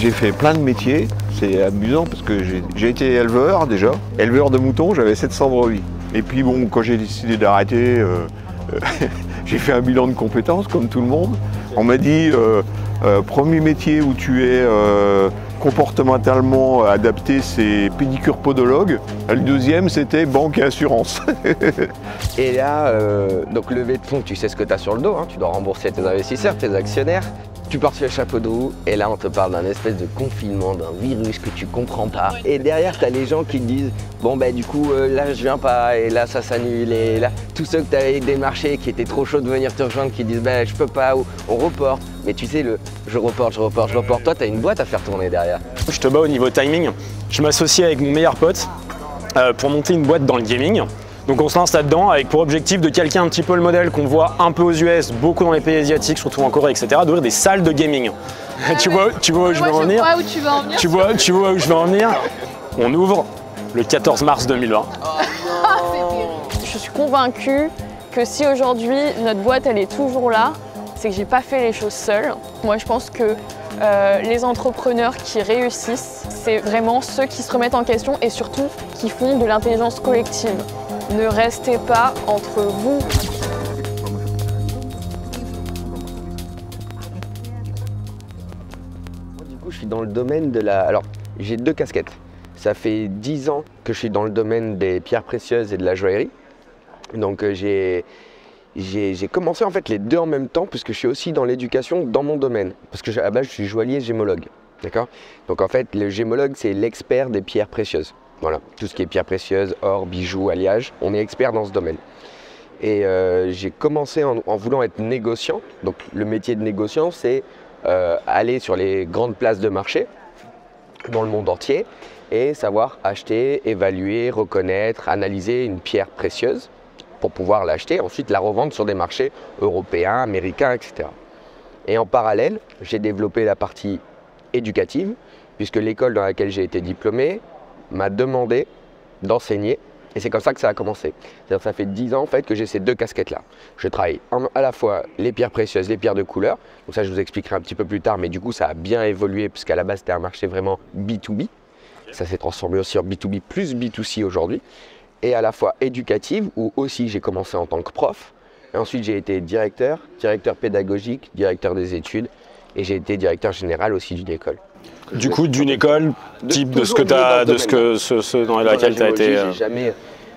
j'ai fait plein de métiers. C'est amusant parce que j'ai été éleveur déjà. Éleveur de moutons, j'avais 700 brebis. Et puis bon, quand j'ai décidé d'arrêter, j'ai fait un bilan de compétences comme tout le monde. On m'a dit, premier métier où tu es comportementalement adapté, c'est pédicure podologue. Le deuxième, c'était banque et assurance. Et là, donc levée de fonds, tu sais ce que tu as sur le dos, hein, tu dois rembourser tes investisseurs, tes actionnaires. Tu pars sur le chapeau de roue et là on te parle d'un espèce de confinement, d'un virus que tu comprends pas. Et derrière tu as les gens qui te disent bon ben du coup là je viens pas et là ça s'annule et là tous ceux que tu avais démarchés qui étaient trop chauds de venir te rejoindre qui disent ben je peux pas ou on reporte. Mais tu sais le je reporte, toi tu as une boîte à faire tourner derrière. Je te bats au niveau timing. Je m'associe avec mon meilleur pote pour monter une boîte dans le gaming. Donc on se lance là-dedans avec pour objectif de calquer un petit peu le modèle qu'on voit un peu aux US, beaucoup dans les pays asiatiques, surtout en Corée, etc., d'ouvrir des salles de gaming. Tu vois où je veux en venir. Tu vois où je veux en venir. On ouvre le 14 mars 2020. Je suis convaincue que si aujourd'hui notre boîte elle est toujours là, c'est que j'ai pas fait les choses seule. Moi je pense que les entrepreneurs qui réussissent, c'est vraiment ceux qui se remettent en question et surtout qui font de l'intelligence collective. Ne restez pas entre vous. Du coup, je suis dans le domaine de la... Alors, j'ai deux casquettes. Ça fait 10 ans que je suis dans le domaine des pierres précieuses et de la joaillerie. Donc, j'ai commencé en fait les deux en même temps puisque je suis aussi dans l'éducation dans mon domaine. Parce que à la base, je suis joaillier gémologue. D'accord ? Donc, en fait, le gémologue, c'est l'expert des pierres précieuses. Voilà, tout ce qui est pierres précieuses, or, bijoux, alliage, on est expert dans ce domaine. Et j'ai commencé en voulant être négociant. Donc le métier de négociant, c'est aller sur les grandes places de marché dans le monde entier et savoir acheter, évaluer, reconnaître, analyser une pierre précieuse pour pouvoir l'acheter, ensuite la revendre sur des marchés européens, américains, etc. Et en parallèle, j'ai développé la partie éducative, puisque l'école dans laquelle j'ai été diplômé m'a demandé d'enseigner et c'est comme ça que ça a commencé. C'est-à-dire ça fait 10 ans en fait que j'ai ces deux casquettes-là. Je travaille à la fois les pierres précieuses, les pierres de couleur, donc ça je vous expliquerai un petit peu plus tard, mais du coup ça a bien évolué puisqu'à la base c'était un marché vraiment B2B. Ça s'est transformé aussi en B2B plus B2C aujourd'hui. Et à la fois éducative où aussi j'ai commencé en tant que prof. Et ensuite j'ai été directeur pédagogique, directeur des études et j'ai été directeur général aussi d'une école. Du coup, d'une école, type de ce que tu as, de ce dans laquelle tu as été.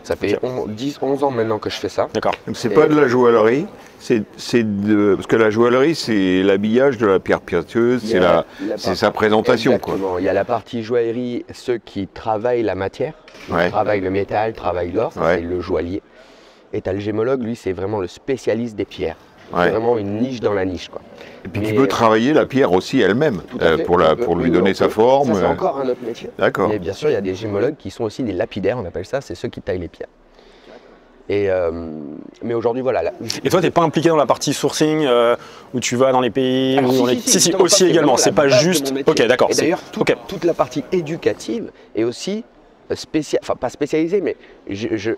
Ça fait 10-11 ans maintenant que je fais ça. D'accord. C'est pas de la joaillerie, parce que la joaillerie, c'est l'habillage de la pierre précieuse, c'est sa présentation. Quoi. Il y a la partie joaillerie, ceux qui travaillent la matière, travaillent le métal, travaillent l'or, c'est le joaillier. Et tu as le gémologue, lui, c'est vraiment le spécialiste des pierres. C'est vraiment une niche dans la niche. Quoi. Et puis tu peux travailler la pierre aussi elle-même, pour lui donner sa forme. C'est encore un autre métier. D'accord. Et bien sûr, il y a des gémologues qui sont aussi des lapidaires, on appelle ça, c'est ceux qui taillent les pierres. Et mais aujourd'hui, voilà. Et toi, tu n'es pas impliqué dans la partie sourcing où tu vas dans les pays Si, aussi également, c'est pas juste. Ok, d'accord. Et d'ailleurs, toute la partie éducative est aussi pas spécialisée, mais je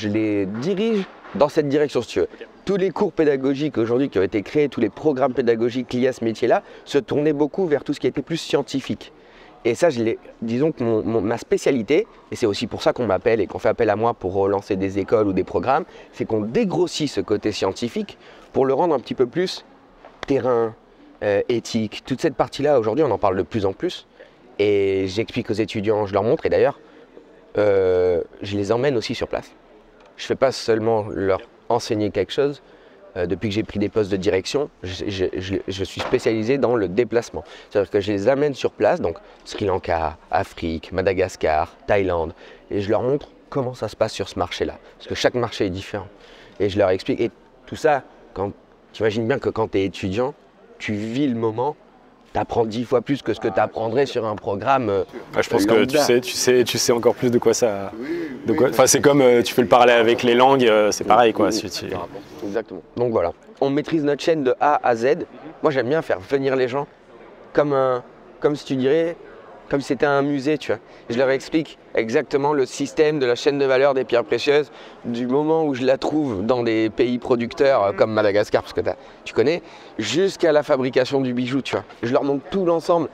les dirige dans cette direction, si tu veux. Tous les cours pédagogiques aujourd'hui qui ont été créés, tous les programmes pédagogiques liés à ce métier-là, se tournaient beaucoup vers tout ce qui était plus scientifique. Et ça, disons que ma spécialité, et c'est aussi pour ça qu'on m'appelle et qu'on fait appel à moi pour relancer des écoles ou des programmes, c'est qu'on dégrossit ce côté scientifique pour le rendre un petit peu plus terrain, éthique. Toute cette partie-là, aujourd'hui, on en parle de plus en plus. Et j'explique aux étudiants, je leur montre, et d'ailleurs, je les emmène aussi sur place. Je ne fais pas seulement leur enseigner quelque chose. Depuis que j'ai pris des postes de direction, je suis spécialisé dans le déplacement. C'est-à-dire que je les amène sur place, donc Sri Lanka, Afrique, Madagascar, Thaïlande, et je leur montre comment ça se passe sur ce marché-là. Parce que chaque marché est différent. Et je leur explique. Et tout ça, tu imagines bien que quand tu es étudiant, tu vis le moment, tu apprends 10 fois plus que ce que tu apprendrais sur un programme. Je pense que tu sais encore plus de quoi ça. Enfin, c'est comme tu fais le parallèle avec les langues, c'est pareil quoi. Exactement. Donc voilà, on maîtrise notre chaîne de A à Z. Moi j'aime bien faire venir les gens comme si tu dirais comme si c'était un musée, tu vois. Je leur explique exactement le système de la chaîne de valeur des pierres précieuses, du moment où je la trouve dans des pays producteurs comme Madagascar, parce que tu connais, jusqu'à la fabrication du bijou, tu vois. Je leur montre tout l'ensemble.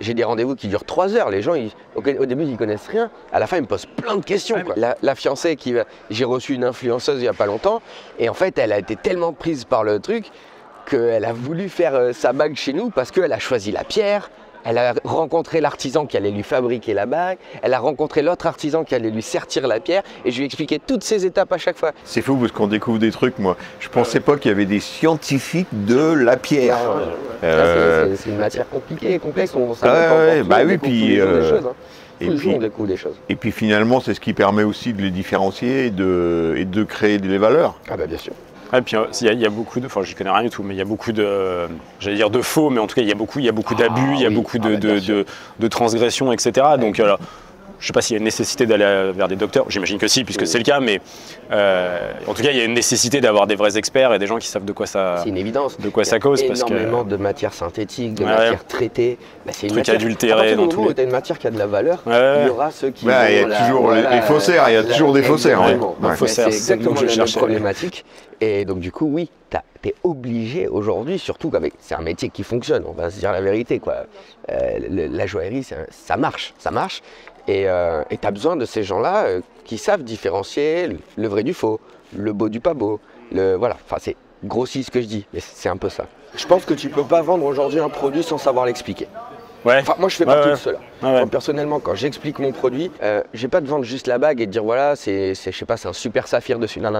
J'ai des rendez-vous qui durent 3 heures. Les gens, au début, ils connaissent rien. À la fin, ils me posent plein de questions. Quoi. La fiancée, j'ai reçu une influenceuse il n'y a pas longtemps, et en fait, elle a été tellement prise par le truc qu'elle a voulu faire sa bague chez nous parce qu'elle a choisi la pierre. Elle a rencontré l'artisan qui allait lui fabriquer la bague, elle a rencontré l'autre artisan qui allait lui sertir la pierre, et je lui ai expliqué toutes ces étapes à chaque fois. C'est fou parce qu'on découvre des trucs, moi. Je pensais pas qu'il y avait des scientifiques de la pierre. C'est une matière compliquée et complexe, on découvre des choses. Et puis finalement, c'est ce qui permet aussi de les différencier et de créer des valeurs. Ah bah bien sûr. Et puis il y a beaucoup de, enfin j'y connais rien du tout, mais il y a beaucoup de, j'allais dire de faux, mais en tout cas il y a beaucoup d'abus, il y a beaucoup de transgressions, etc. Donc je ne sais pas s'il y a une nécessité d'aller vers des docteurs, j'imagine que si, puisque c'est le cas, mais en tout cas il y a une nécessité d'avoir des vrais experts et des gens qui savent de quoi ça, c'est une évidence. De quoi ça cause. Il y a énormément de matières synthétiques, de matières traitées. C'est une matière adultérée dans tous les... tu as une matière qui a de la valeur, il y aura ceux qui... il y a toujours les faussaires, il y a toujours des faussaires. C'est exactement la même problématique. Et donc du coup, oui, tu es obligé aujourd'hui, surtout qu'avec c'est un métier qui fonctionne, on va se dire la vérité, quoi. La joaillerie, ça marche. Et tu as besoin de ces gens-là qui savent différencier le vrai du faux, le beau du pas beau. Voilà, enfin c'est grossi ce que je dis, mais c'est un peu ça. Je pense que tu peux pas vendre aujourd'hui un produit sans savoir l'expliquer. Ouais. Enfin, moi je fais partie de ceux-là. Moi, personnellement, quand j'explique mon produit, j'ai pas de vendre juste la bague et de dire voilà, je sais pas, c'est un super saphir dessus. Non.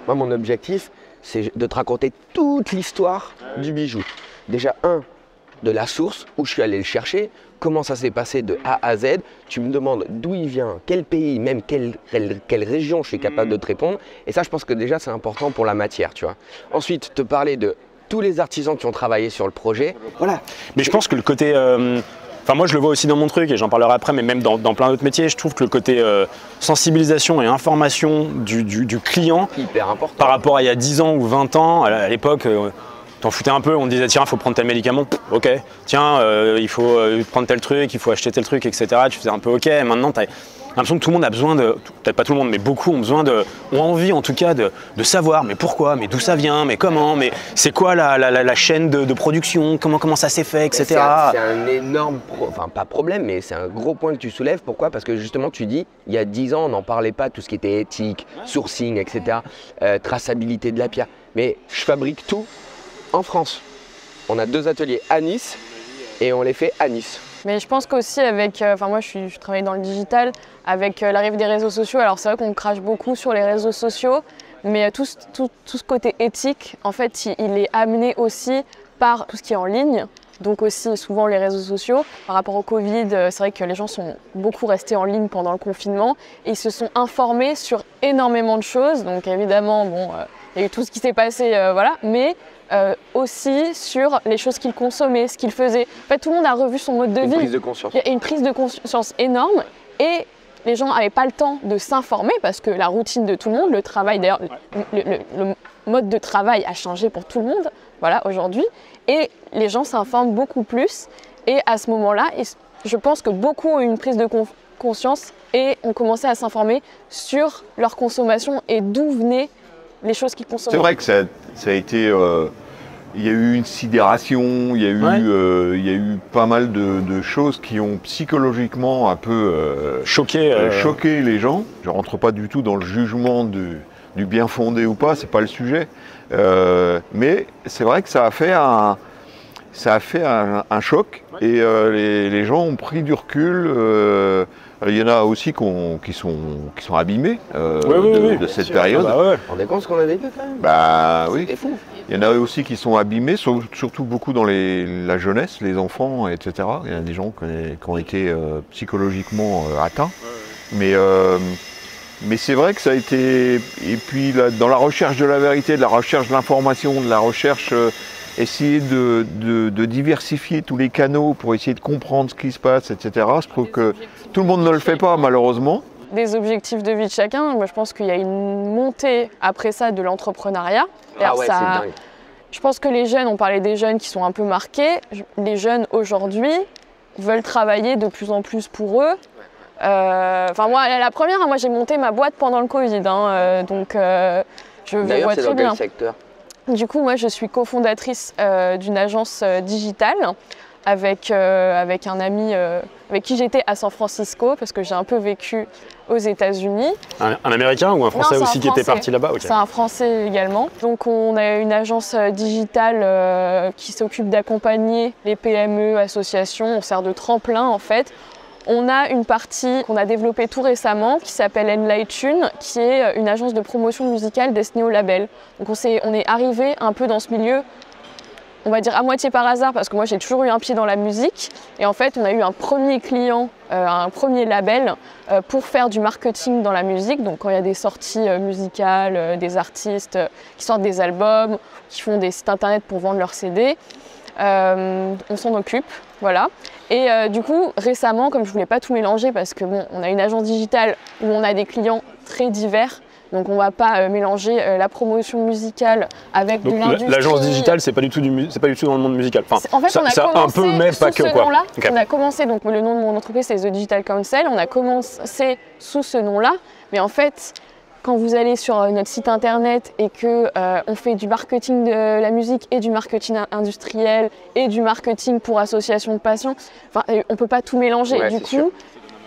Moi mon objectif, c'est de te raconter toute l'histoire du bijou. Déjà de la source, où je suis allé le chercher, comment ça s'est passé de A à Z. Tu me demandes d'où il vient, quel pays, même quelle région je suis capable de te répondre. Et ça, je pense que déjà, c'est important pour la matière, tu vois. Ensuite, te parler de tous les artisans qui ont travaillé sur le projet. Voilà. Mais je pense que le côté... Enfin, moi, je le vois aussi dans mon truc, et j'en parlerai après, mais même dans plein d'autres métiers, je trouve que le côté sensibilisation et information du client, hyper important. Par rapport à il y a 10 ans ou 20 ans, à l'époque... T'en foutais un peu, on te disait tiens, il faut prendre tel médicament, ok, tiens, il faut prendre tel truc, il faut acheter tel truc, etc. Tu faisais un peu ok, maintenant t'as l'impression que tout le monde a besoin de, peut-être pas tout le monde, mais beaucoup ont envie en tout cas de savoir, mais pourquoi, mais d'où ça vient, mais comment, mais c'est quoi la chaîne de production, comment ça s'est fait, etc. C'est un énorme, pas problème, mais c'est un gros point que tu soulèves. Pourquoi? Parce que justement tu dis, il y a 10 ans on n'en parlait pas, tout ce qui était éthique, sourcing, etc., traçabilité de la pierre, mais je fabrique tout en France. On a 2 ateliers à Nice et on les fait à Nice. Mais je pense qu'aussi avec, moi je travaille dans le digital, avec l'arrivée des réseaux sociaux, alors c'est vrai qu'on crache beaucoup sur les réseaux sociaux, mais tout ce côté éthique, en fait, il est amené aussi par tout ce qui est en ligne. Donc aussi souvent les réseaux sociaux. Par rapport au Covid, c'est vrai que les gens sont beaucoup restés en ligne pendant le confinement et ils se sont informés sur énormément de choses. Donc évidemment, il y a eu tout ce qui s'est passé, voilà, mais aussi sur les choses qu'ils consommaient, ce qu'ils faisaient. En fait, tout le monde a revu son mode de vie. Une prise de conscience. Il y a une prise de conscience énorme et les gens n'avaient pas le temps de s'informer parce que la routine de tout le monde, le travail d'ailleurs, le mode de travail a changé pour tout le monde, voilà, aujourd'hui. Et les gens s'informent beaucoup plus et à ce moment-là, je pense que beaucoup ont eu une prise de conscience et ont commencé à s'informer sur leur consommation et d'où venaient les choses qu'ils consommaient. C'est vrai que ça a été... il y a eu une sidération, il y a eu pas mal de choses qui ont psychologiquement un peu choqué les gens. Je ne rentre pas du tout dans le jugement du bien fondé ou pas, c'est pas le sujet. Mais c'est vrai que ça a fait un choc et les gens ont pris du recul. Il y en a aussi qui sont abîmés de cette période. On est compte ce qu'on avait fait quand même. Bah oui. C'était fou. Il y en a aussi qui sont abîmés, surtout beaucoup dans la jeunesse, les enfants, etc. Il y a des gens qui ont été psychologiquement atteints. Mais c'est vrai que ça a été... Et puis dans la recherche de la vérité, de la recherche de l'information, de la recherche... essayer de diversifier tous les canaux pour essayer de comprendre ce qui se passe, etc. Je trouve que tout le monde ne le fait pas, malheureusement. Des objectifs de vie de chacun, moi je pense qu'il y a une montée après ça de l'entrepreneuriat. Ah ouais, c'est dingue. Je pense que les jeunes, on parlait des jeunes qui sont un peu marqués. Les jeunes aujourd'hui, veulent travailler de plus en plus pour eux. Enfin moi, la première, moi j'ai monté ma boîte pendant le Covid, donc je vois D'ailleurs, c'est très dans bien. quel secteur? Du coup, moi je suis cofondatrice d'une agence digitale avec un ami avec qui j'étais à San Francisco parce que j'ai un peu vécu aux États-Unis. Un Américain ou un Français Non, aussi qui était parti là-bas? C'est un Français également. Donc on a une agence digitale qui s'occupe d'accompagner les PME, associations, on sert de tremplin en fait. On a une partie qu'on a développée tout récemment qui s'appelle Enlighten, qui est une agence de promotion musicale destinée aux labels. Donc on est arrivé un peu dans ce milieu, on va dire à moitié par hasard, parce que moi j'ai toujours eu un pied dans la musique. Et en fait, on a eu un premier client, un premier label pour faire du marketing dans la musique. Donc quand il y a des sorties musicales, des artistes qui sortent des albums, qui font des sites internet pour vendre leurs CD, on s'en occupe, voilà. Et du coup, récemment, comme je voulais pas tout mélanger, parce que bon, on a une agence digitale où on a des clients très divers, donc on va pas mélanger la promotion musicale avec de l'industrie. L'agence digitale, c'est pas du tout dans le monde musical. Enfin, en fait, on a commencé un peu, mais pas que quoi. Okay. On a commencé, donc le nom de mon entreprise c'est The Digital Council. On a commencé sous ce nom-là, mais en fait, quand vous allez sur notre site internet et que on fait du marketing de la musique et du marketing industriel et du marketing pour association de patients, enfin, on peut pas tout mélanger. Ouais, du coup,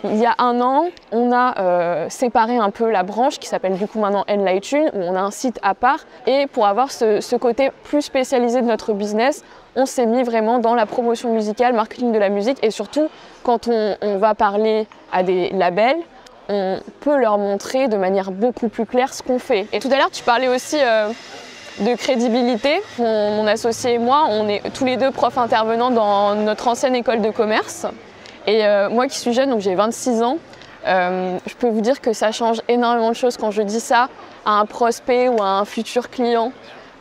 il y a un an, on a séparé un peu la branche qui s'appelle du coup maintenant Enlighten, où on a un site à part. Et pour avoir ce côté plus spécialisé de notre business, on s'est mis vraiment dans la promotion musicale, marketing de la musique. Et surtout, quand on va parler à des labels, on peut leur montrer de manière beaucoup plus claire ce qu'on fait. Et tout à l'heure, tu parlais aussi de crédibilité. Mon associé et moi, on est tous les deux profs intervenants dans notre ancienne école de commerce. Et moi qui suis jeune, donc j'ai 26 ans, je peux vous dire que ça change énormément de choses quand je dis ça à un prospect ou à un futur client.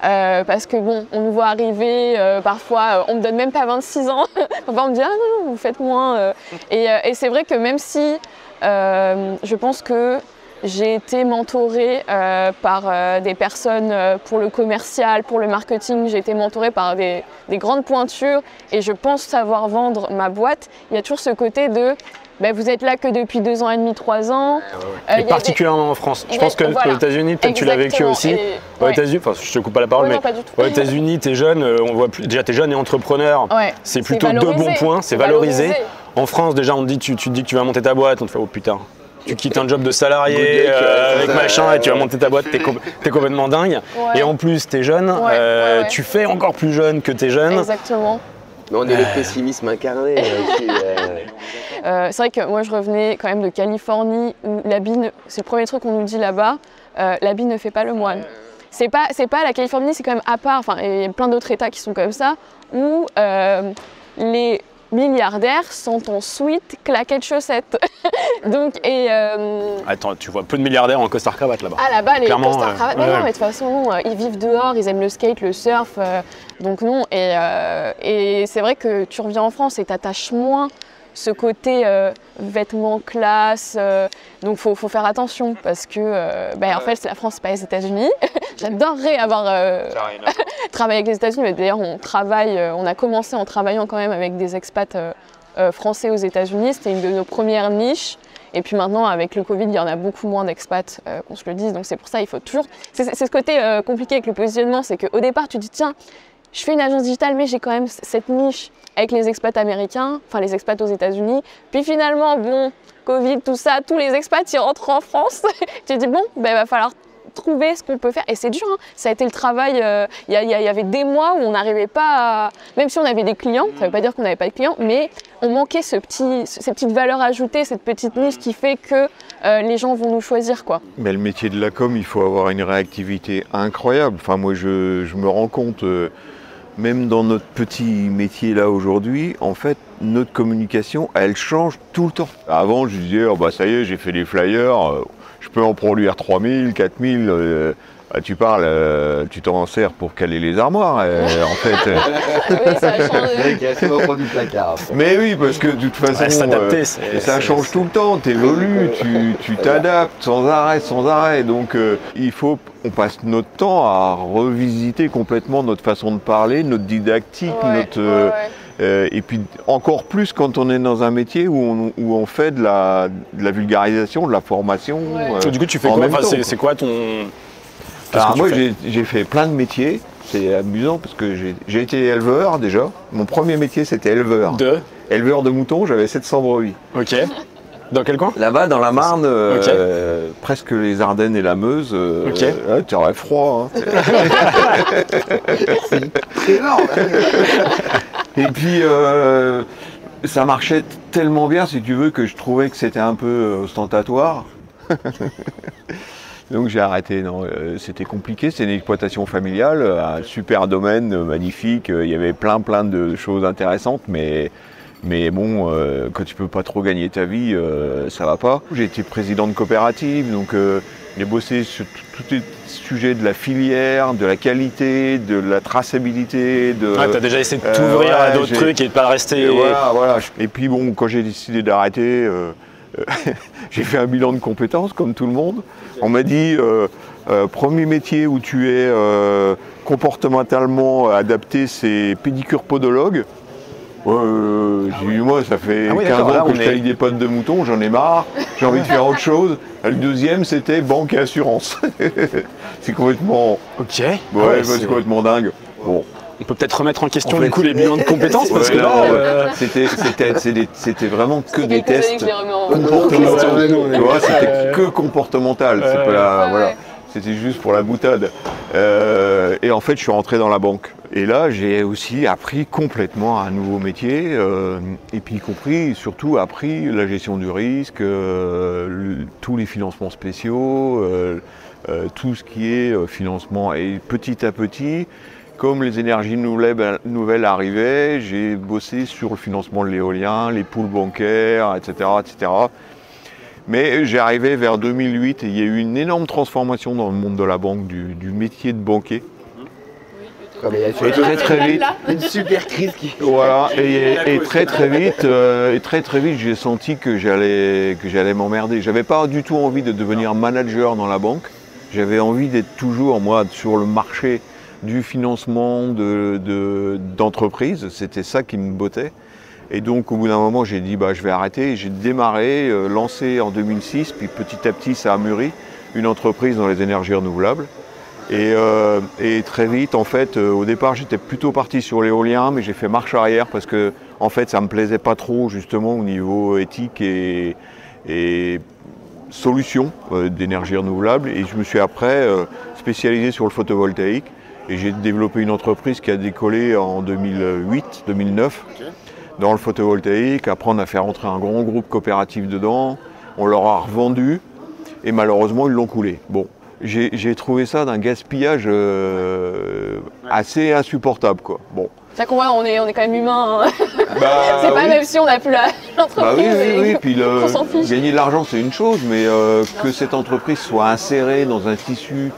Parce que bon, on nous voit arriver, parfois on me donne même pas 26 ans, parfois on me dit « Ah non, vous faites moins ». Et c'est vrai que même si je pense que j'ai été mentorée par des personnes pour le commercial, pour le marketing. J'ai été mentorée par des grandes pointures et je pense savoir vendre ma boîte. Il y a toujours ce côté de vous êtes là que depuis 2 ans et demi, 3 ans. Et particulièrement en France. Je pense que aux États-Unis, peut-être tu l'as vécu aussi. Aux États-Unis, enfin je te coupe pas la parole, mais aux États-Unis, t'es jeune, on voit plus. Déjà t'es jeune et entrepreneur. C'est plutôt 2 bons points, c'est valorisé. En France, déjà on te dit, tu te dis que tu vas monter ta boîte, on te fait oh putain. Tu quittes un job de salarié avec machin et tu vas monter ta boîte, t'es complètement dingue. Et en plus, t'es jeune, tu fais encore plus jeune que t'es jeune. Exactement. Mais on est le pessimisme incarné. C'est vrai que moi je revenais quand même de Californie où l'habit, c'est le premier truc qu'on nous dit là-bas, l'habit ne fait pas le moine. C'est pas la Californie, c'est quand même à part, enfin il y a plein d'autres états qui sont comme ça, où les milliardaires sont en suite claquettes chaussettes. Donc, Attends, tu vois peu de milliardaires en costard cravate là-bas. Ah là-bas, les clairement, costards cravate. Mais non, mais de toute façon, ils vivent dehors, ils aiment le skate, le surf. Donc non. Et c'est vrai que tu reviens en France et t'attaches moins ce côté vêtements classe. Donc faut faire attention parce que en fait la France c'est pas les États-Unis. J'adorerais avoir travaillé avec les États-Unis, mais d'ailleurs on a commencé en travaillant quand même avec des expats français aux États-Unis. C'était une de nos premières niches. Et puis maintenant avec le Covid, il y en a beaucoup moins d'expats qu'on se le dise. Donc c'est pour ça il faut toujours. C'est ce côté compliqué avec le positionnement, c'est qu'au départ tu te dis tiens, je fais une agence digitale mais j'ai quand même cette niche avec les expats américains, enfin les expats aux États-Unis. Puis finalement, bon, Covid, tout ça, tous les expats, ils rentrent en France. Tu te dis, bon, va falloir trouver ce qu'on peut faire. Et c'est dur, hein. Ça a été le travail. Il y avait des mois où on n'arrivait pas à... Même si on avait des clients, ça ne veut pas dire qu'on n'avait pas de clients, mais on manquait ces petites valeurs ajoutées, cette petite niche qui fait que les gens vont nous choisir, quoi. Mais le métier de la com, il faut avoir une réactivité incroyable. Enfin, moi, je me rends compte... Même dans notre petit métier là aujourd'hui, en fait, notre communication, elle change tout le temps. Avant, je disais, oh, ça y est, j'ai fait des flyers, je peux en produire 3000, 4000. Tu parles, tu t'en sers pour caler les armoires, en fait. Oui, ça a changé. C'est au du placard. Mais oui, parce que de toute façon, ça change tout le temps. Tu évolues, tu t'adaptes sans arrêt. Donc, il faut qu'on passe notre temps à revisiter complètement notre façon de parler, notre didactique, Et puis encore plus quand on est dans un métier où on fait de la vulgarisation, de la formation. Du coup, tu fais en quoi? même temps, C'est quoi ton... Alors moi, j'ai fait plein de métiers. C'est amusant parce que j'ai été éleveur déjà. Mon premier métier, c'était éleveur. Éleveur de moutons, j'avais 700 brebis. Ok. Dans quel coin? Là-bas, dans la Marne, presque les Ardennes et la Meuse. Tu aurais froid. Hein. C'est énorme. Et puis, ça marchait tellement bien, si tu veux, que je trouvais que c'était un peu ostentatoire. Donc j'ai arrêté. Non, c'était compliqué. C'est une exploitation familiale, un super domaine magnifique. Il y avait plein de choses intéressantes, mais bon, quand tu peux pas trop gagner ta vie, ça va pas. J'ai été président de coopérative, donc j'ai bossé sur tous les sujets de la filière, de la qualité, de la traçabilité. T'as déjà essayé de t'ouvrir à d'autres trucs et de pas rester... Voilà. Et puis bon, quand j'ai décidé d'arrêter, j'ai fait un bilan de compétences comme tout le monde. On m'a dit, premier métier où tu es comportementalement adapté, c'est pédicure podologue. J'ai dit, moi, ça fait 15 ans que je taille des potes de moutons, j'en ai marre, j'ai envie de faire autre chose. Le deuxième, c'était banque et assurance. C'est complètement... Ok. C'est complètement dingue. Bon. On peut peut-être remettre en question du coup les bilans de compétences parce que là... C'était vraiment que des tests comportementaux. C'était que comportemental. C'était juste pour la boutade. Et en fait, je suis rentré dans la banque. Et là, j'ai aussi appris complètement un nouveau métier, et puis surtout appris la gestion du risque, tous les financements spéciaux, tout ce qui est financement. Et petit à petit, comme les énergies nouvelles arrivaient, j'ai bossé sur le financement de l'éolien, les poules bancaires, etc., etc. Mais j'ai arrivé vers 2008 et il y a eu une énorme transformation dans le monde de la banque, du métier de banquier. Et très vite, une super crise qui... Voilà, et très vite, j'ai senti que j'allais m'emmerder. J'avais pas du tout envie de devenir manager dans la banque. J'avais envie d'être toujours, moi, sur le marché du financement d'entreprises. C'était ça qui me bottait. Et donc, au bout d'un moment, j'ai dit, je vais arrêter. J'ai démarré, lancé en 2006, puis petit à petit, ça a mûri, une entreprise dans les énergies renouvelables. Et très vite, en fait, au départ, j'étais plutôt parti sur l'éolien, mais j'ai fait marche arrière parce que, en fait, ça me plaisait pas trop, justement, au niveau éthique et solutions d'énergie renouvelable. Et je me suis après spécialisé sur le photovoltaïque. Et j'ai développé une entreprise qui a décollé en 2008-2009 dans le photovoltaïque. Après, on a fait rentrer un grand groupe coopératif dedans. On leur a revendu et malheureusement, ils l'ont coulé. Bon. J'ai trouvé ça d'un gaspillage assez insupportable, quoi. Bon. C'est qu'on voit, on est quand même humain. Hein. C'est pas même si on n'a plus l'entreprise. Oui. Puis gagner de l'argent, c'est une chose, mais que cette entreprise soit insérée dans un tissu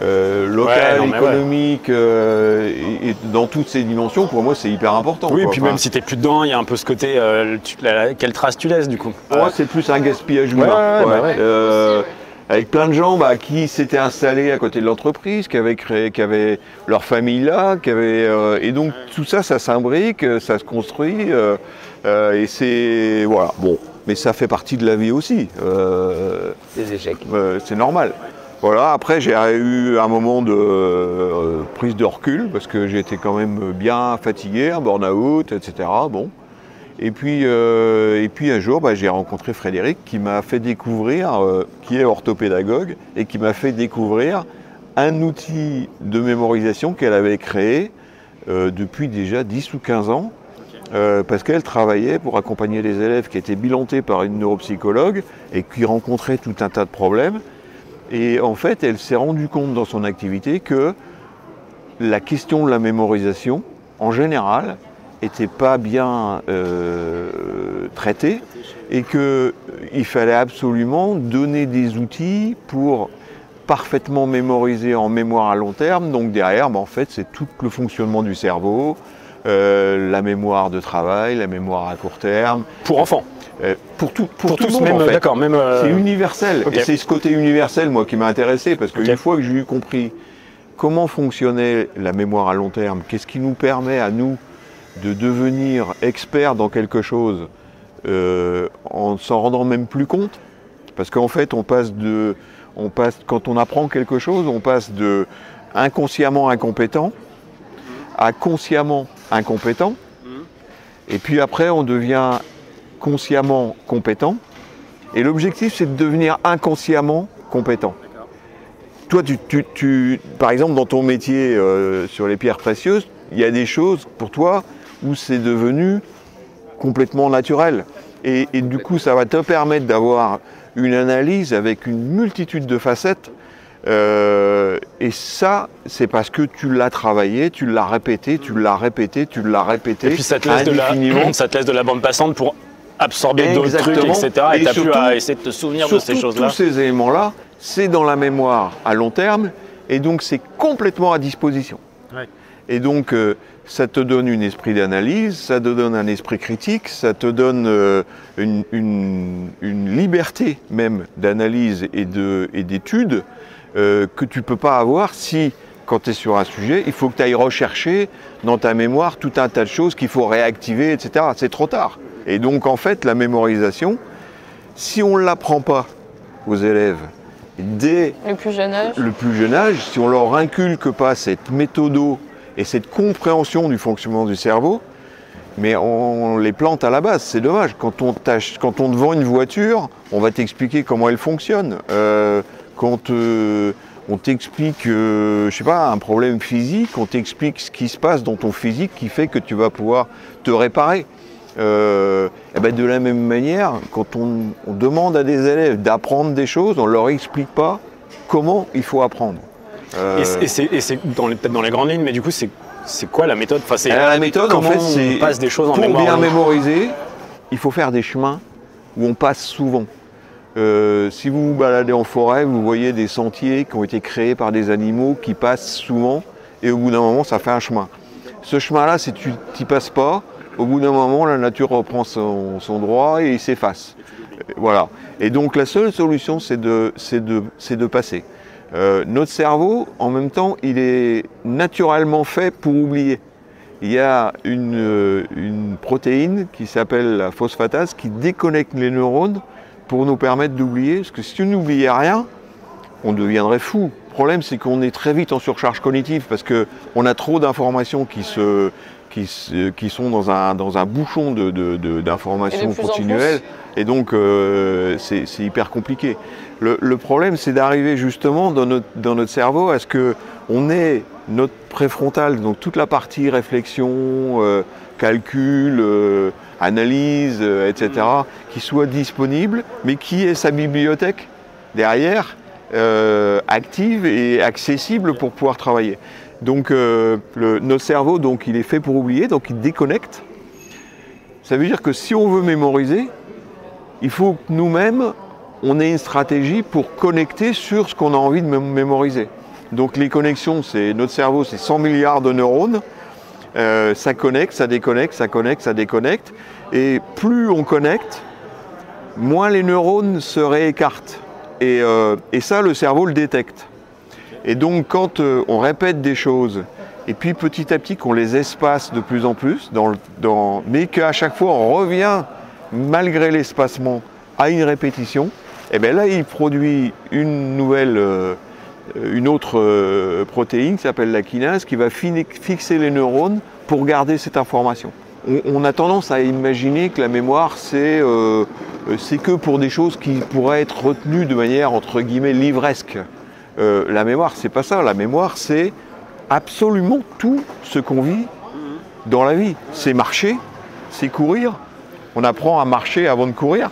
local, économique, et dans toutes ces dimensions, pour moi, c'est hyper important. Oui, et puis même si t'es plus dedans, il y a un peu ce côté, quelle trace tu laisses, du coup? Moi, c'est plus un gaspillage humain. Avec plein de gens qui s'étaient installés à côté de l'entreprise, qui avaient leur famille là, et donc tout ça, ça s'imbrique, ça se construit, et c'est voilà. Bon, mais ça fait partie de la vie aussi. Des échecs. C'est normal. Voilà. Après, j'ai eu un moment de prise de recul parce que j'étais quand même bien fatigué, un burn-out, etc. Bon. Et puis un jour, j'ai rencontré Frédéric qui m'a fait découvrir, qui est orthopédagogue, et qui m'a fait découvrir un outil de mémorisation qu'elle avait créé depuis déjà 10 ou 15 ans, parce qu'elle travaillait pour accompagner les élèves qui étaient bilantés par une neuropsychologue et qui rencontraient tout un tas de problèmes. Et en fait, elle s'est rendue compte dans son activité que la question de la mémorisation, en général, n'était pas bien traité et qu'il fallait absolument donner des outils pour parfaitement mémoriser en mémoire à long terme. Donc derrière, en fait, c'est tout le fonctionnement du cerveau, la mémoire de travail, la mémoire à court terme. Pour enfants pour tout le tous, monde, même, en fait. D'accord, même... C'est universel. Okay. Et c'est ce côté universel, moi, qui m'a intéressé, parce qu'une fois que j'ai eu compris comment fonctionnait la mémoire à long terme, qu'est-ce qui nous permet à nous de devenir expert dans quelque chose en ne s'en rendant même plus compte. Parce qu'en fait, quand on apprend quelque chose, on passe de inconsciemment incompétent à consciemment incompétent. Et puis après, on devient consciemment compétent. Et l'objectif, c'est de devenir inconsciemment compétent. Toi, par exemple, dans ton métier sur les pierres précieuses, il y a des choses pour toi où c'est devenu complètement naturel. Et du coup, ça va te permettre d'avoir une analyse avec une multitude de facettes. Et ça, c'est parce que tu l'as travaillé, tu l'as répété, tu l'as répété, tu l'as répété. Et puis ça te laisse de la bande passante pour absorber d'autres trucs, etc. Et tu n'as plus à essayer de te souvenir de ces choses-là. Tous ces éléments-là, c'est dans la mémoire à long terme, et donc c'est complètement à disposition. Ouais. Et donc, ça te donne un esprit d'analyse, ça te donne un esprit critique, ça te donne une liberté même d'analyse et d'étude que tu ne peux pas avoir si, quand tu es sur un sujet, il faut que tu ailles rechercher dans ta mémoire tout un tas de choses qu'il faut réactiver, etc. C'est trop tard. Et donc, en fait, la mémorisation, si on ne l'apprend pas aux élèves dès le plus jeune âge, si on leur inculque pas cette méthodo et cette compréhension du fonctionnement du cerveau, mais on les plante à la base, c'est dommage. Quand on te vend une voiture, on va t'expliquer comment elle fonctionne. Quand on t'explique, je sais pas, un problème physique, on t'explique ce qui se passe dans ton physique qui fait que tu vas pouvoir te réparer. Et ben de la même manière, quand on demande à des élèves d'apprendre des choses, on ne leur explique pas comment il faut apprendre. Et c'est peut-être dans les grandes lignes, mais du coup, c'est quoi la méthode? Enfin, la méthode, en fait, c'est on passe des choses en mémoire. Pour bien mémoriser, il faut faire des chemins où on passe souvent. Si vous vous baladez en forêt, vous voyez des sentiers qui ont été créés par des animaux qui passent souvent, et au bout d'un moment, ça fait un chemin. Ce chemin-là, si tu n'y passes pas, au bout d'un moment, la nature reprend son droit et il s'efface. Voilà. Et donc la seule solution, c'est de passer. Notre cerveau, en même temps, il est naturellement fait pour oublier. Il y a une protéine qui s'appelle la phosphatase qui déconnecte les neurones pour nous permettre d'oublier. Parce que si tu n'oubliais rien, on deviendrait fou. Le problème, c'est qu'on est très vite en surcharge cognitive parce qu'on a trop d'informations qui sont dans un bouchon d'informations continuelles. Et donc, c'est hyper compliqué. Le problème, c'est d'arriver justement dans notre cerveau à ce qu'on ait notre préfrontal, donc toute la partie réflexion, calcul, analyse, etc., qui soit disponible, mais qui ait sa bibliothèque derrière, active et accessible pour pouvoir travailler. Donc notre cerveau, donc, il est fait pour oublier, donc il déconnecte. Ça veut dire que si on veut mémoriser, il faut que nous-mêmes, on ait une stratégie pour connecter sur ce qu'on a envie de mémoriser. Donc les connexions, notre cerveau, c'est 100 milliards de neurones. Ça connecte, ça déconnecte, ça connecte, ça déconnecte. Et plus on connecte, moins les neurones se réécartent. Et ça, le cerveau le détecte. Et donc, quand on répète des choses, et puis petit à petit qu'on les espace de plus en plus, mais qu'à chaque fois on revient, malgré l'espacement, à une répétition, et bien là, il produit une autre protéine qui s'appelle la kinase, qui va fixer les neurones pour garder cette information. On a tendance à imaginer que la mémoire, c'est que pour des choses qui pourraient être retenues de manière, entre guillemets, livresque. La mémoire, c'est pas ça. La mémoire, c'est absolument tout ce qu'on vit dans la vie. C'est marcher, c'est courir. On apprend à marcher avant de courir.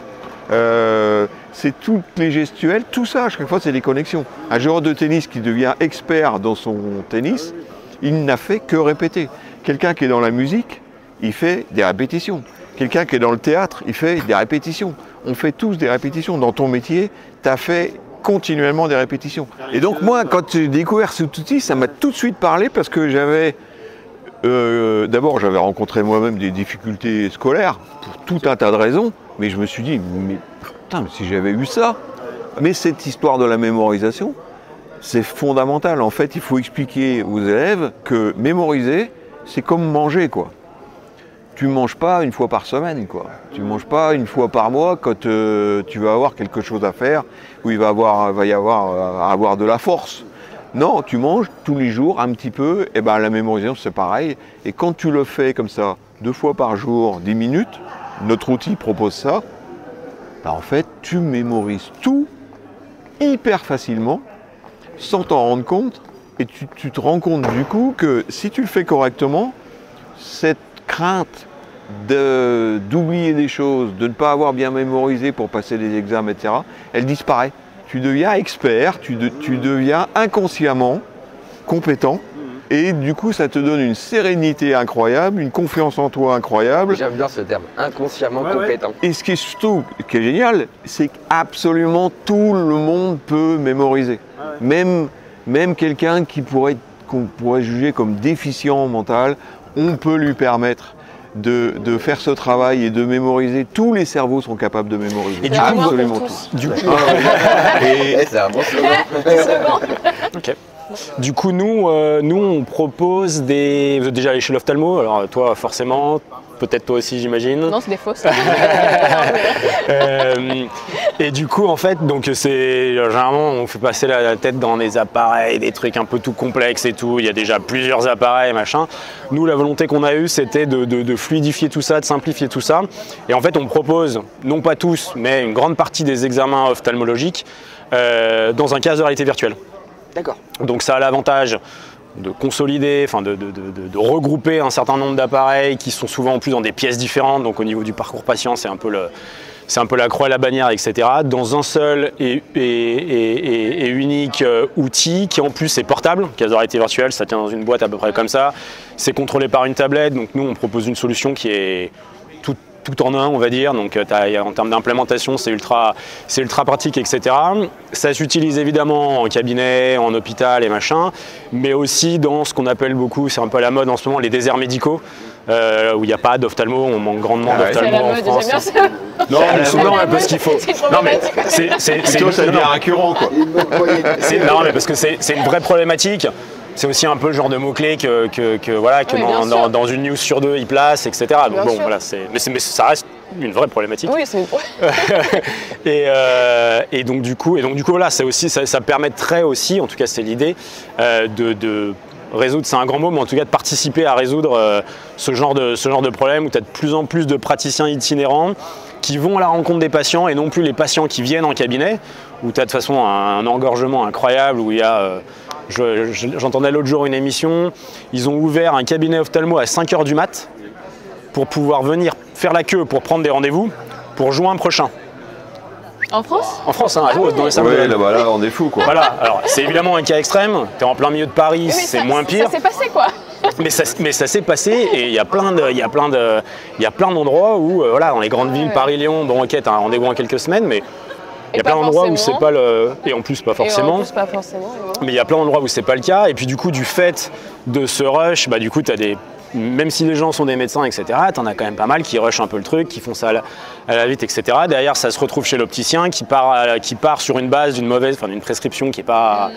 C'est toutes les gestuelles, tout ça, à chaque fois, c'est des connexions. Un joueur de tennis qui devient expert dans son tennis, il n'a fait que répéter. Quelqu'un qui est dans la musique, il fait des répétitions. Quelqu'un qui est dans le théâtre, il fait des répétitions. On fait tous des répétitions. Dans ton métier, tu as fait continuellement des répétitions. Et donc moi, quand j'ai découvert cet outil, ça m'a tout de suite parlé parce que d'abord, j'avais rencontré moi-même des difficultés scolaires pour tout un tas de raisons, mais je me suis dit, mais putain, si j'avais eu ça. Mais cette histoire de la mémorisation, c'est fondamental. En fait, il faut expliquer aux élèves que mémoriser, c'est comme manger, quoi. tu manges pas une fois par semaine, quoi. Tu manges pas une fois par mois quand tu vas avoir quelque chose à faire, où il va y avoir de la force. Non, tu manges tous les jours un petit peu, et ben la mémorisation c'est pareil. Et quand tu le fais comme ça, 2 fois par jour, 10 minutes, notre outil propose ça, ben en fait tu mémorises tout hyper facilement, sans t'en rendre compte, et tu te rends compte du coup que si tu le fais correctement, cette crainte d'oublier des choses, de ne pas avoir bien mémorisé pour passer des examens, etc., elle disparaît. Tu deviens expert, tu deviens inconsciemment compétent, et du coup ça te donne une sérénité incroyable, une confiance en toi incroyable. J'aime bien ce terme, inconsciemment compétent. Et ce qui est surtout qui est génial, c'est qu'absolument tout le monde peut mémoriser. Même quelqu'un qu'on pourrait juger comme déficient mental, on peut lui permettre de faire ce travail et de mémoriser. Tous les cerveaux sont capables de mémoriser. Et du coup, absolument tout. Du coup, C'est un bon slogan. ok. Du coup, nous, on propose des... Vous êtes déjà allé chez l'ophtalmo, alors toi, forcément, peut-être toi aussi, j'imagine. Non, c'est des fausses. Et du coup, en fait, donc c'est généralement, on fait passer la tête dans des appareils, des trucs un peu tout complexes et tout. Il y a déjà plusieurs appareils, machin. Nous, la volonté qu'on a eue, c'était de fluidifier tout ça, de simplifier tout ça. Et en fait, on propose, non pas tous, mais une grande partie des examens ophtalmologiques dans un casque de réalité virtuelle. D'accord. Donc ça a l'avantage de consolider, enfin de regrouper un certain nombre d'appareils qui sont souvent en plus dans des pièces différentes. Donc au niveau du parcours patient, c'est un peu la croix et la bannière, etc. Dans un seul et unique outil qui en plus est portable, casque de réalité virtuelle, ça tient dans une boîte à peu près comme ça. C'est contrôlé par une tablette, donc nous on propose une solution qui est tout en un, on va dire, donc en termes d'implémentation c'est ultra pratique, etc. Ça s'utilise évidemment en cabinet, en hôpital et machin, mais aussi dans ce qu'on appelle beaucoup, c'est un peu à la mode en ce moment, les déserts médicaux, où il n'y a pas d'ophtalmo, on manque grandement d'ophtalmo en France. J'aime bien ça. Non, mais souvent parce qu'il faut. Non mais c'est Ça devient récurrent, quoi. non mais parce que c'est une vraie problématique. C'est aussi un peu le genre de mots-clés que dans une news sur 2, ils placent, etc. Donc Bien bon, sûr. voilà, mais ça reste une vraie problématique. Oui, c'est Et donc du coup, voilà, ça permettrait aussi, en tout cas c'est l'idée, de résoudre, c'est un grand mot, mais en tout cas de participer à résoudre ce genre de problème où tu as de plus en plus de praticiens itinérants qui vont à la rencontre des patients et non plus les patients qui viennent en cabinet, où tu as de toute façon un engorgement incroyable, où il y a... J'entendais l'autre jour une émission, ils ont ouvert un cabinet ophtalmo à 5h du mat pour pouvoir venir faire la queue pour prendre des rendez-vous pour juin prochain. En France? En France, hein, dans les salles de- Ouais, là, on est fou, quoi. Voilà, alors c'est évidemment un cas extrême, tu es en plein milieu de Paris, Oui, c'est moins pire. Ça s'est passé quoi? Mais ça s'est passé et il y a plein d'endroits où, voilà, dans les grandes villes, Ouais. Paris, Lyon, bon ok, t'as un rendez-vous en quelques semaines, mais il y a pas plein d'endroits où c'est forcément. pas le... Et en plus pas Et en forcément. plus, pas forcément. ouais. Mais il y a plein d'endroits où c'est pas le cas. Et puis du coup, du fait de ce rush, bah, du coup, t'as des... Même si les gens sont des médecins, etc., t'en as quand même pas mal qui rushent un peu le truc, qui font ça à la vite, etc. Derrière, ça se retrouve chez l'opticien qui part sur une base d'une prescription qui est pas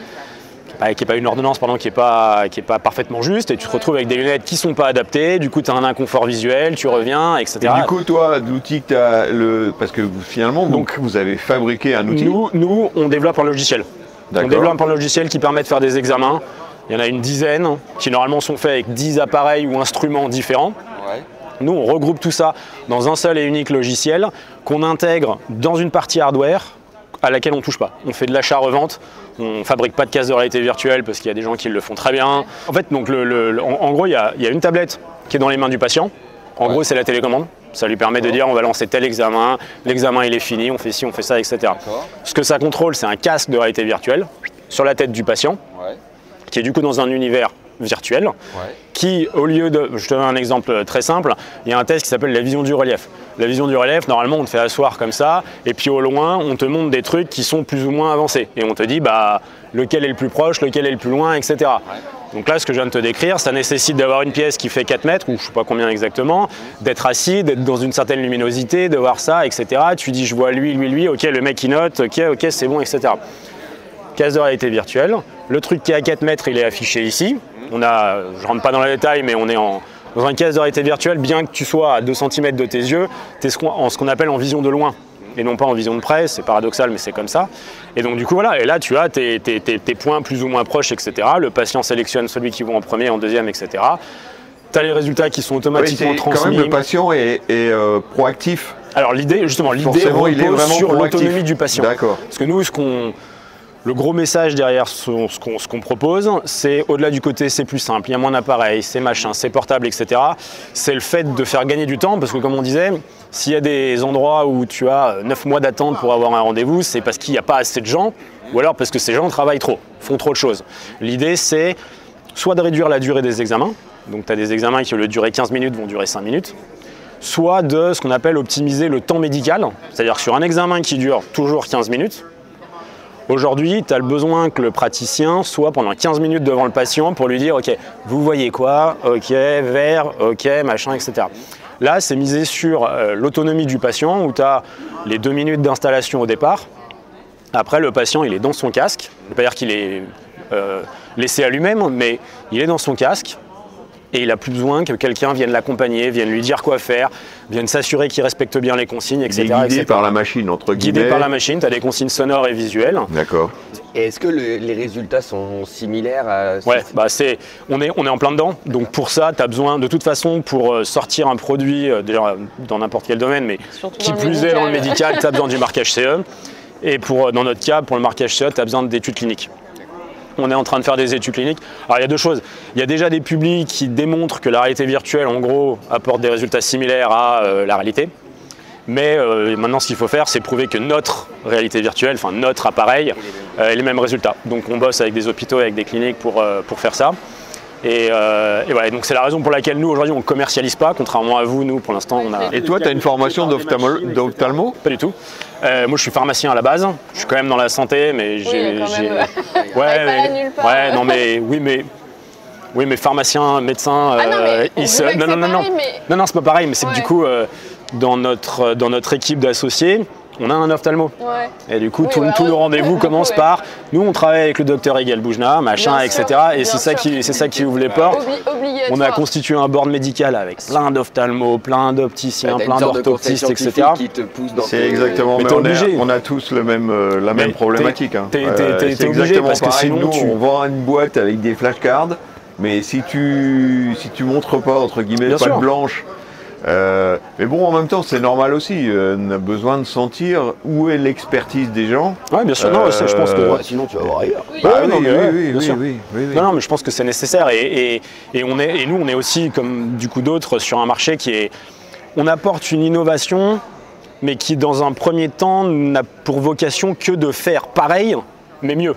une ordonnance, pardon, qui est pas parfaitement juste, et tu te retrouves avec des lunettes qui sont pas adaptées. Du coup, tu as un inconfort visuel, tu reviens, etc. Et du coup, toi, l'outil que tu as, parce que finalement, donc, vous avez fabriqué un outil. Nous, on développe un logiciel. On D'accord. développe un logiciel qui permet de faire des examens. Il y en a une dizaine qui normalement sont faits avec 10 appareils ou instruments différents. Ouais. Nous, on regroupe tout ça dans un seul et unique logiciel qu'on intègre dans une partie hardware à laquelle on ne touche pas. On fait de l'achat-revente, on ne fabrique pas de casque de réalité virtuelle parce qu'il y a des gens qui le font très bien. En fait, donc, en gros, il y a une tablette qui est dans les mains du patient. En gros, c'est la télécommande. Ça lui permet de dire on va lancer tel examen, l'examen il est fini, on fait ci, on fait ça, etc. Ce que ça contrôle, c'est un casque de réalité virtuelle sur la tête du patient, qui est du coup dans un univers virtuel, qui, au lieu de... Je te donne un exemple très simple, il y a un test qui s'appelle la vision du relief. La vision du relief, normalement, on te fait asseoir comme ça, et puis au loin, on te montre des trucs qui sont plus ou moins avancés. Et on te dit, bah, lequel est le plus proche, lequel est le plus loin, etc. Donc là, ce que je viens de te décrire, ça nécessite d'avoir une pièce qui fait 4 mètres, ou je ne sais pas combien exactement, d'être assis, d'être dans une certaine luminosité, de voir ça, etc. Tu dis, je vois lui, ok, le mec il note, ok, c'est bon, etc. Casque de réalité virtuelle. Le truc qui est à 4 mètres, il est affiché ici. Je ne rentre pas dans les détails, mais on est en Dans une caisse de réalité virtuelle, bien que tu sois à 2 cm de tes yeux, tu es ce qu'on appelle en vision de loin et non pas en vision de près. C'est paradoxal, mais c'est comme ça. Et donc du coup, voilà, et là tu as tes points plus ou moins proches, etc. Le patient sélectionne celui qui va en premier, en deuxième, etc. Tu as les résultats qui sont automatiquement transmis. Quand même, le patient est proactif. Alors l'idée, justement, repose sur l'autonomie du patient. D'accord. Parce que nous, le gros message derrière ce qu'on propose, c'est au-delà du côté c'est plus simple, il y a moins d'appareils, c'est machin, c'est portable, etc. C'est le fait de faire gagner du temps, parce que comme on disait, s'il y a des endroits où tu as 9 mois d'attente pour avoir un rendez-vous, c'est parce qu'il n'y a pas assez de gens, ou alors parce que ces gens travaillent trop, font trop de choses. L'idée, c'est soit de réduire la durée des examens, donc tu as des examens qui au lieu de durer 15 minutes vont durer 5 minutes, soit de ce qu'on appelle optimiser le temps médical, c'est-à-dire que sur un examen qui dure toujours 15 minutes, aujourd'hui, tu as le besoin que le praticien soit pendant 15 minutes devant le patient pour lui dire « Ok, vous voyez quoi? Ok, vert, ok, machin, etc. » Là, c'est misé sur l'autonomie du patient où tu as les 2 minutes d'installation au départ. Après, le patient, il est dans son casque. Je ne veux pas dire qu'il est laissé à lui-même, mais il est dans son casque. Et il n'a plus besoin que quelqu'un vienne l'accompagner, vienne lui dire quoi faire, vienne s'assurer qu'il respecte bien les consignes, etc. Il est guidé par la machine, entre guillemets. Guidé par la machine, tu as des consignes sonores et visuelles. D'accord. Et est-ce que les résultats sont similaires à... Ouais, bah on est en plein dedans. Donc pour ça, tu as besoin, de toute façon, pour sortir un produit, déjà dans n'importe quel domaine, mais Surtout qui dans le plus est médical. dans le médical, tu as besoin du marquage CE. Et dans notre cas, pour le marquage CE, tu as besoin d'études cliniques. On est en train de faire des études cliniques. Alors il y a deux choses. Il y a déjà des publics qui démontrent que la réalité virtuelle, en gros, apporte des résultats similaires à la réalité. Mais maintenant, ce qu'il faut faire, c'est prouver que notre réalité virtuelle, enfin notre appareil, ait les mêmes résultats. Donc on bosse avec des hôpitaux, avec des cliniques pour faire ça. Et voilà, donc c'est la raison pour laquelle nous, aujourd'hui, on ne commercialise pas, contrairement à vous, nous, pour l'instant, on a... Et toi, tu as une formation d'ophtalmo? Pas du tout. Moi, je suis pharmacien à la base. Je suis quand même dans la santé, mais j'ai... Ouais, non, mais... Oui, mais pharmacien, médecin... Non, c'est pas pareil, mais c'est que du coup, dans notre équipe d'associés, on a un ophtalmo. Ouais. Et du coup, tout le rendez-vous commence par nous, on travaille avec le docteur Egal Boujna, machin, etc. Et c'est ça qui ouvre les portes. On a constitué un board médical avec plein d'ophtalmos, plein d'opticiens, plein d'orthoptistes, etc. C'est exactement, mais on a tous la même problématique. T'es obligé parce que sinon nous, on vend une boîte avec des flashcards, mais si tu montres pas, entre guillemets, pas de blanche. Mais bon, en même temps, c'est normal aussi. On a besoin de sentir où est l'expertise des gens. Oui, bien sûr. Non, je pense que sinon, tu vas voir ailleurs. Oui. Non, mais je pense que c'est nécessaire. Et nous, on est aussi, comme du coup d'autres, sur un marché qui est. On apporte une innovation, mais qui, dans un premier temps, n'a pour vocation que de faire pareil, mais mieux.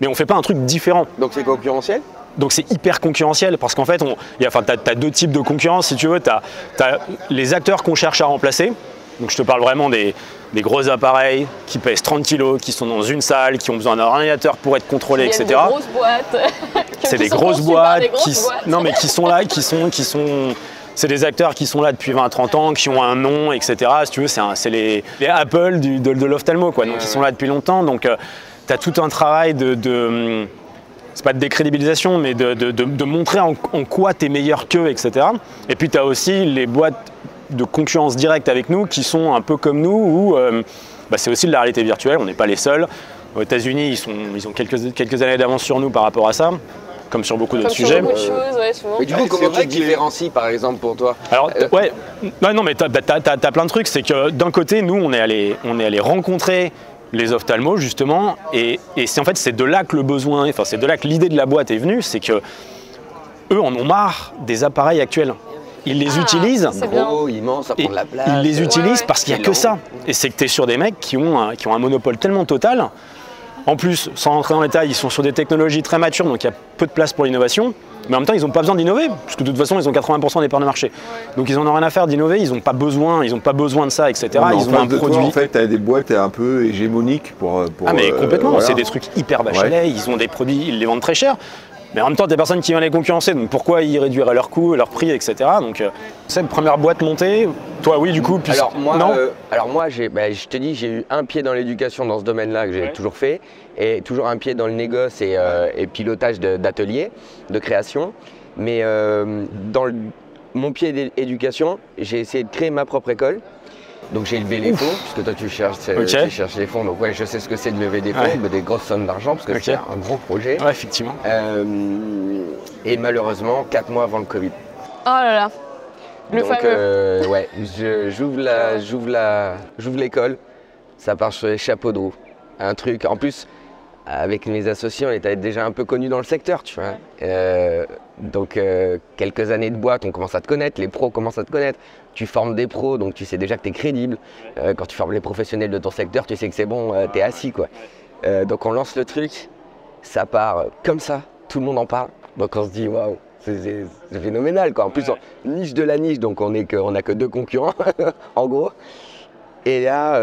Mais on ne fait pas un truc différent. Donc c'est concurrentiel ? Donc c'est hyper concurrentiel parce qu'en fait, tu as deux types de concurrence si tu veux. Tu as les acteurs qu'on cherche à remplacer. Donc je te parle vraiment des gros appareils qui pèsent 30 kg, qui sont dans une salle, qui ont besoin d'un ordinateur pour être contrôlés, etc. C'est des grosses boîtes. C'est des grosses boîtes non mais qui sont là, c'est des acteurs qui sont là depuis 20-30 ans, qui ont un nom, etc. Si tu veux, c'est les Apple de l'ophtalmo, quoi. Donc ils sont là depuis longtemps. Donc tu as tout un travail c'est pas de décrédibilisation, mais de montrer en quoi tu es meilleur qu'eux, etc. Et puis tu as aussi les boîtes de concurrence directe avec nous qui sont un peu comme nous, où c'est aussi de la réalité virtuelle, on n'est pas les seuls. Aux États-Unis, ils ont quelques années d'avance sur nous par rapport à ça, comme sur beaucoup d'autres sujets. Mais du coup, comment tu te différencies, par exemple, pour toi? Alors, non, mais t'as plein de trucs. C'est que d'un côté, nous, on est allé rencontrer les ophtalmos justement, et c'est de là que le besoin, enfin c'est de là que l'idée de la boîte est venue, c'est que eux en ont marre des appareils actuels. Ils les utilisent, gros, immense, ça prend de la place. Ils les utilisent parce qu'il n'y a que ça. Et c'est que tu es sur des mecs qui ont un monopole tellement total. En plus, sans rentrer dans les détails, ils sont sur des technologies très matures, donc il y a peu de place pour l'innovation. Mais en même temps, ils n'ont pas besoin d'innover, parce que de toute façon, ils ont 80% des parts de marché. Donc ils n'en ont rien à faire d'innover, ils n'ont pas besoin de ça, etc. Ils ont un produit. En fait, tu as des boîtes un peu hégémoniques pour mais complètement, c'est des trucs hyper bas chez les, ils ont des produits, ils les vendent très cher. Mais en même temps, des personnes qui viennent les concurrencer, donc pourquoi ils réduiraient leurs coûts, leurs prix, etc. Donc, c'est une première boîte montée. Toi, oui, du coup. Puis... Alors moi, je te dis, j'ai eu un pied dans l'éducation dans ce domaine-là que j'ai toujours fait, et toujours un pied dans le négoce et pilotage d'ateliers, de création. Mais mon pied d'éducation, j'ai essayé de créer ma propre école. Donc j'ai levé les fonds, puisque toi tu cherches les fonds, donc ouais, je sais ce que c'est de lever des fonds, mais des grosses sommes d'argent, parce que c'est un gros projet. Ouais, effectivement. Et malheureusement, 4 mois avant le Covid. Oh là là, le donc, fameux. ouais, j'ouvre l'école, ça part sur les chapeaux de roue. Un truc, en plus, avec mes associés, on était déjà un peu connus dans le secteur, tu vois. Donc quelques années de boîte, on commence à te connaître, les pros commencent à te connaître. Tu formes des pros, donc tu sais déjà que tu es crédible. Quand tu formes les professionnels de ton secteur, tu sais que c'est bon, tu es assis, quoi. Donc on lance le truc, ça part comme ça, tout le monde en parle. Donc on se dit, waouh, c'est phénoménal, quoi. En plus, niche de la niche, donc on n'a que 2 concurrents, en gros. Et là,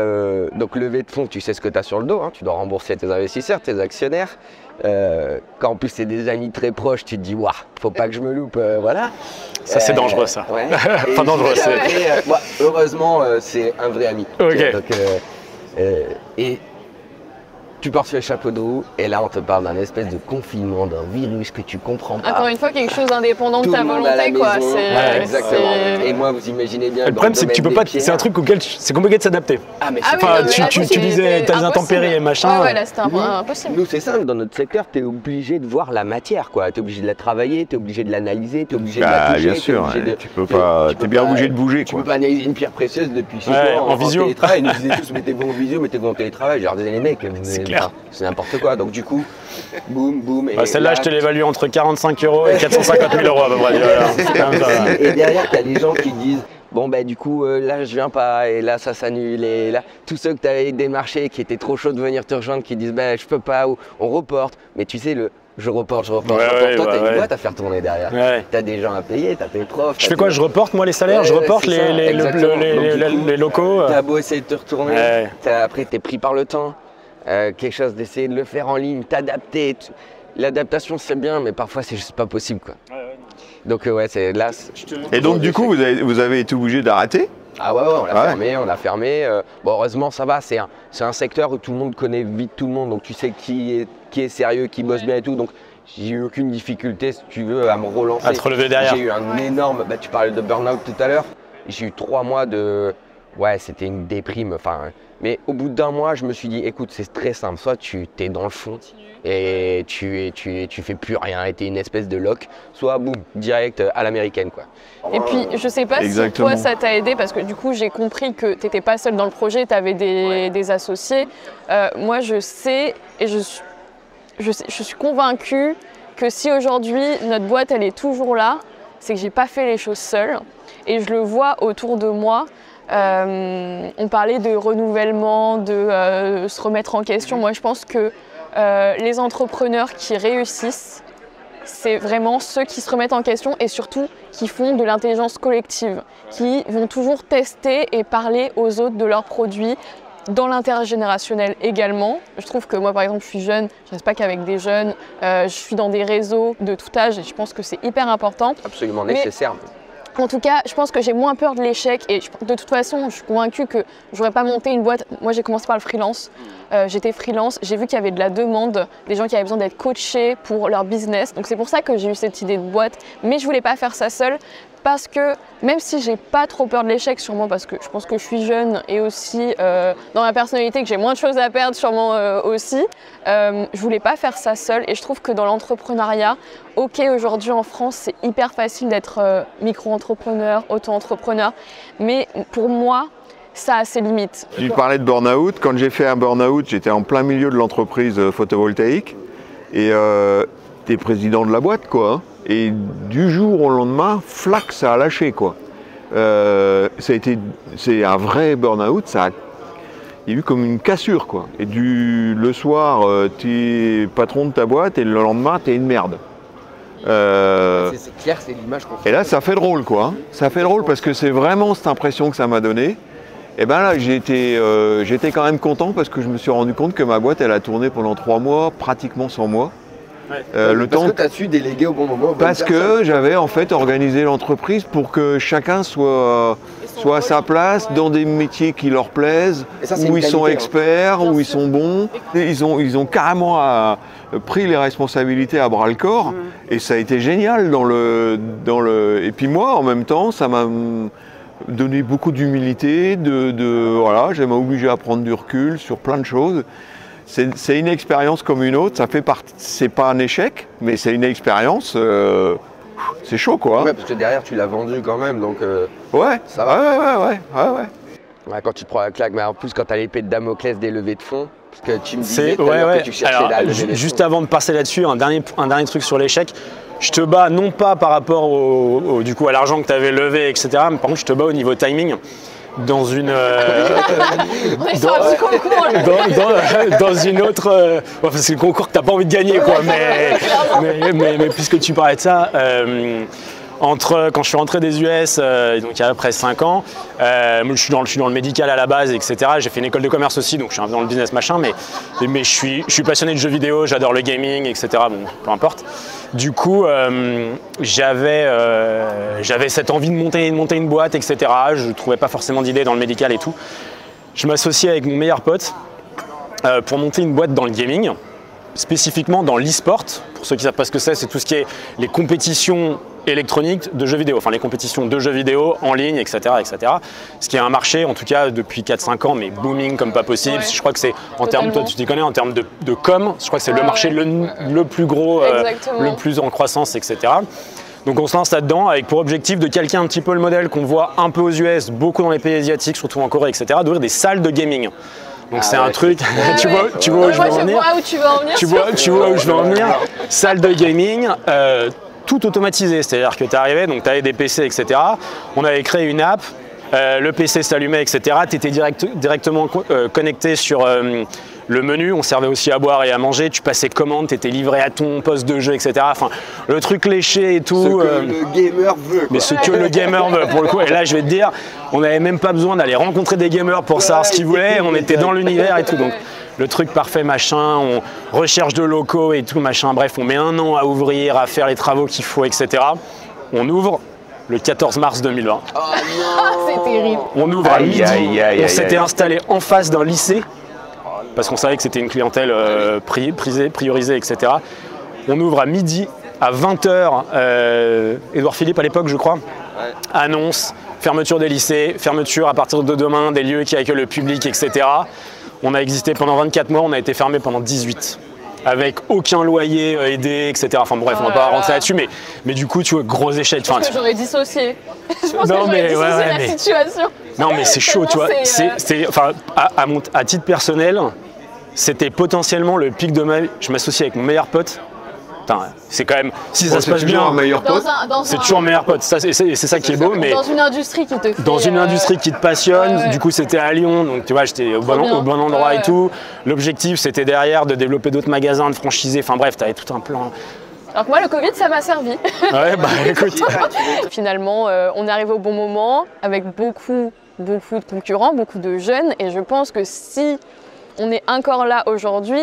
donc levée de fonds, tu sais ce que tu as sur le dos, hein, tu dois rembourser tes investisseurs, tes actionnaires. Quand en plus c'est des amis très proches, tu te dis, waouh, faut pas que je me loupe, voilà. Ça c'est dangereux ça. Ouais. Enfin dangereux, c'est... heureusement, c'est un vrai ami. Ok. Donc, et tu pars sur les chapeaux de roue, et là on te parle d'un espèce de confinement, d'un virus que tu comprends pas. Encore une fois, quelque chose d'indépendant de ta volonté, quoi. Ouais, exactement. Et moi, vous imaginez bien. Le problème, c'est que tu peux pas. C'est un truc auquel c'est compliqué de s'adapter. Ah, mais tu disais, t'as des intempéries et machin. Ouais, là, c'était impossible. Nous, c'est simple. Dans notre secteur, t'es obligé de voir la matière, quoi. T'es obligé de la travailler, t'es obligé de l'analyser, t'es obligé de la toucher. Bien sûr. Tu peux pas. T'es bien obligé de bouger, quoi. Tu quoi. peux pas analyser une pierre précieuse depuis chez toi en visio. Télétravail. Ils nous disaient tous, mettez-vous en visio, mettez-vous en télétravail. Je leur disais, les mecs, c'est clair. C'est n'importe quoi. Donc du coup, boum. Celle-là, je te l'évalue entre 45 € et 450 000 € à peu près. Et derrière, tu as des gens qui disent, bon ben du coup, là je viens pas, et là ça s'annule, et là, tous ceux que tu avais démarchés qui étaient trop chauds de venir te rejoindre, qui disent, ben je peux pas, ou on reporte. Mais tu sais, je reporte. Toi, t'as une boîte à faire tourner derrière. Ouais. T'as des gens à payer, t'as tes profs. Je fais quoi? Je reporte moi les salaires, je reporte les locaux. T'as beau essayer de te retourner, après t'es pris par le temps. Quelque chose d'essayer de le faire en ligne, t'adapter. L'adaptation c'est bien, mais parfois c'est juste pas possible, quoi. Donc ouais, c'est là. Et donc du coup, vous avez été obligé d'arrêter? Ah ouais, on l'a fermé. Bon, heureusement ça va, c'est un secteur où tout le monde connaît vite tout le monde, donc tu sais qui est sérieux, qui bosse bien et tout. Donc j'ai eu aucune difficulté, si tu veux, à me relancer. À te relever derrière. J'ai eu un énorme. Tu parlais de burn-out tout à l'heure. J'ai eu 3 mois de. Ouais, c'était une déprime. Enfin. Mais au bout d'1 mois, je me suis dit, écoute, c'est très simple. Soit tu es dans le fond et tu fais plus rien et tu es une espèce de loc, soit boum, direct à l'américaine, quoi. Et puis, je sais pas si toi, ça t'a aidé, parce que du coup, j'ai compris que tu n'étais pas seul dans le projet, tu avais des associés. Moi, je sais et je suis convaincue que si aujourd'hui, notre boîte, elle est toujours là, c'est que j'ai pas fait les choses seule. Et je le vois autour de moi. On parlait de renouvellement, de se remettre en question. Moi, je pense que les entrepreneurs qui réussissent, c'est vraiment ceux qui se remettent en question et surtout qui font de l'intelligence collective, qui vont toujours tester et parler aux autres de leurs produits, dans l'intergénérationnel également. Je trouve que moi, par exemple, je suis jeune, je ne reste pas qu'avec des jeunes, je suis dans des réseaux de tout âge et je pense que c'est hyper important. Absolument nécessaire. En tout cas, je pense que j'ai moins peur de l'échec et de toute façon, je suis convaincue que je n'aurais pas monté une boîte. Moi, j'ai commencé par le freelance. J'étais freelance, j'ai vu qu'il y avait de la demande, des gens qui avaient besoin d'être coachés pour leur business. Donc c'est pour ça que j'ai eu cette idée de boîte. Mais je ne voulais pas faire ça seule parce que même si j'ai pas trop peur de l'échec, sûrement parce que je pense que je suis jeune et aussi dans ma personnalité que j'ai moins de choses à perdre sûrement aussi, je voulais pas faire ça seule et je trouve que dans l'entrepreneuriat, ok, aujourd'hui en France c'est hyper facile d'être micro-entrepreneur, auto-entrepreneur, mais pour moi ça a ses limites. Tu parlais de burn-out. Quand j'ai fait un burn-out, j'étais en plein milieu de l'entreprise photovoltaïque et t'es président de la boîte, quoi. Hein. Et du jour au lendemain, flac, ça a lâché, quoi. C'est un vrai burn-out. Il y a eu comme une cassure, quoi. Et le soir, t'es patron de ta boîte et le lendemain, t'es une merde. C'est clair, c'est l'image qu'on fait. Et là, ça fait drôle, quoi. Hein. Ça fait drôle parce que c'est vraiment cette impression que ça m'a donné. Et bien là, j'étais quand même content parce que je me suis rendu compte que ma boîte, elle a tourné pendant 3 mois, pratiquement sans moi. Ouais. Parce que tu as su déléguer au bon moment. Parce que j'avais en fait organisé l'entreprise pour que chacun soit soient à sa place, dans des métiers qui leur plaisent, Et ça, c'est où une ils sont qualité, experts, où ils sont bons. Et ils ont carrément pris les responsabilités à bras le corps, et ça a été génial Et puis moi, en même temps, ça m'a donné beaucoup d'humilité, voilà, ça m'a obligé à prendre du recul sur plein de choses. C'est une expérience comme une autre, ça fait partie, c'est pas un échec, mais c'est une expérience, c'est chaud quoi. Ouais, parce que derrière tu l'as vendu quand même, donc Ouais, ça va. ouais. Ouais, quand tu te prends la claque, mais en plus quand t'as l'épée de Damoclès des levées de fonds, parce que tu me disais C'est tout à l'heure ouais. que tu cherchais Alors, la levée des juste fonds. avant de passer là-dessus, un dernier truc sur l'échec. Je te bats non pas par rapport du coup à l'argent que tu avais levé, etc. Mais par contre, je te bats au niveau timing. Dans une On est sur un petit concours là. dans une autre c'est le concours que t'as pas envie de gagner quoi, mais puisque tu parlais de ça, quand je suis rentré des US, donc il y a à peu près 5 ans, je suis dans le médical à la base, etc. J'ai fait une école de commerce aussi, donc je suis un peu dans le business machin, mais je suis passionné de jeux vidéo, j'adore le gaming, etc. Bon, peu importe. Du coup, j'avais cette envie de monter une boîte, etc. Je ne trouvais pas forcément d'idée dans le médical et tout. Je m'associais avec mon meilleur pote pour monter une boîte dans le gaming, spécifiquement dans l'e-sport. Pour ceux qui ne savent pas ce que c'est tout ce qui est les compétitions électroniques de jeux vidéo, enfin les compétitions de jeux vidéo en ligne, etc. Ce qui est un marché, en tout cas depuis 4-5 ans, mais booming comme pas possible. Ouais. Je crois que c'est, en termes, toi tu t'y connais, en termes de com, je crois que c'est le marché le plus gros, le plus en croissance, etc. Donc on se lance là-dedans avec pour objectif de calquer un petit peu le modèle qu'on voit un peu aux US, beaucoup dans les pays asiatiques, surtout en Corée, etc., d'ouvrir des salles de gaming. Donc c'est un truc, tu vois où je veux en venir. Tu vois où je veux en venir. Salle de gaming, tout automatisé, c'est-à-dire que tu arrivais, donc tu avais des PC, etc. On avait créé une app, le PC s'allumait, etc. Tu étais directement connecté sur le menu, on servait aussi à boire et à manger, tu passais commande, tu étais livré à ton poste de jeu, etc. Enfin, le truc léché et tout. Ce que le gamer veut. Quoi. Mais ce que le gamer veut, pour le coup. Et là, je vais te dire, on n'avait même pas besoin d'aller rencontrer des gamers pour savoir ce qu'ils voulaient, on était dans l'univers et tout. Donc, le truc parfait, machin, on recherche de locaux et tout, machin. Bref, on met 1 an à ouvrir, à faire les travaux qu'il faut, etc. On ouvre le 14 mars 2020. Ah, c'est terrible. On ouvre à midi. On s'était installé en face d'un lycée parce qu'on savait que c'était une clientèle priorisée, etc. On ouvre à midi. À 20h, Édouard Philippe à l'époque, je crois, annonce fermeture des lycées, fermeture à partir de demain des lieux qui accueillent le public, etc. On a existé pendant 24 mois, on a été fermé pendant 18. Avec aucun loyer aidé, etc. Enfin bref, on va pas rentrer là-dessus, mais du coup, tu vois, gros échec. Je pense que j'aurais dissocié. Je pense Non, que mais j'aurais dissocié la situation. Non, mais c'est chaud, tu vois. Enfin, à titre personnel, c'était potentiellement le pic de ma vie. Je m'associe avec mon meilleur pote. Putain, c'est quand même, si ça se passe bien, un meilleur pote. c'est toujours un meilleur pote. C'est ça qui est beau, mais dans une industrie qui te fait, dans une industrie qui te passionne. ouais. Du coup, c'était à Lyon, donc tu vois, j'étais au bon endroit et tout. L'objectif, c'était derrière de développer d'autres magasins, de franchisés. Enfin bref, t'avais tout un plan. Alors que moi, le Covid, ça m'a servi. Ouais, bah écoute. Finalement, on est arrivé au bon moment avec beaucoup de concurrents, beaucoup de jeunes, et je pense que si on est encore là aujourd'hui,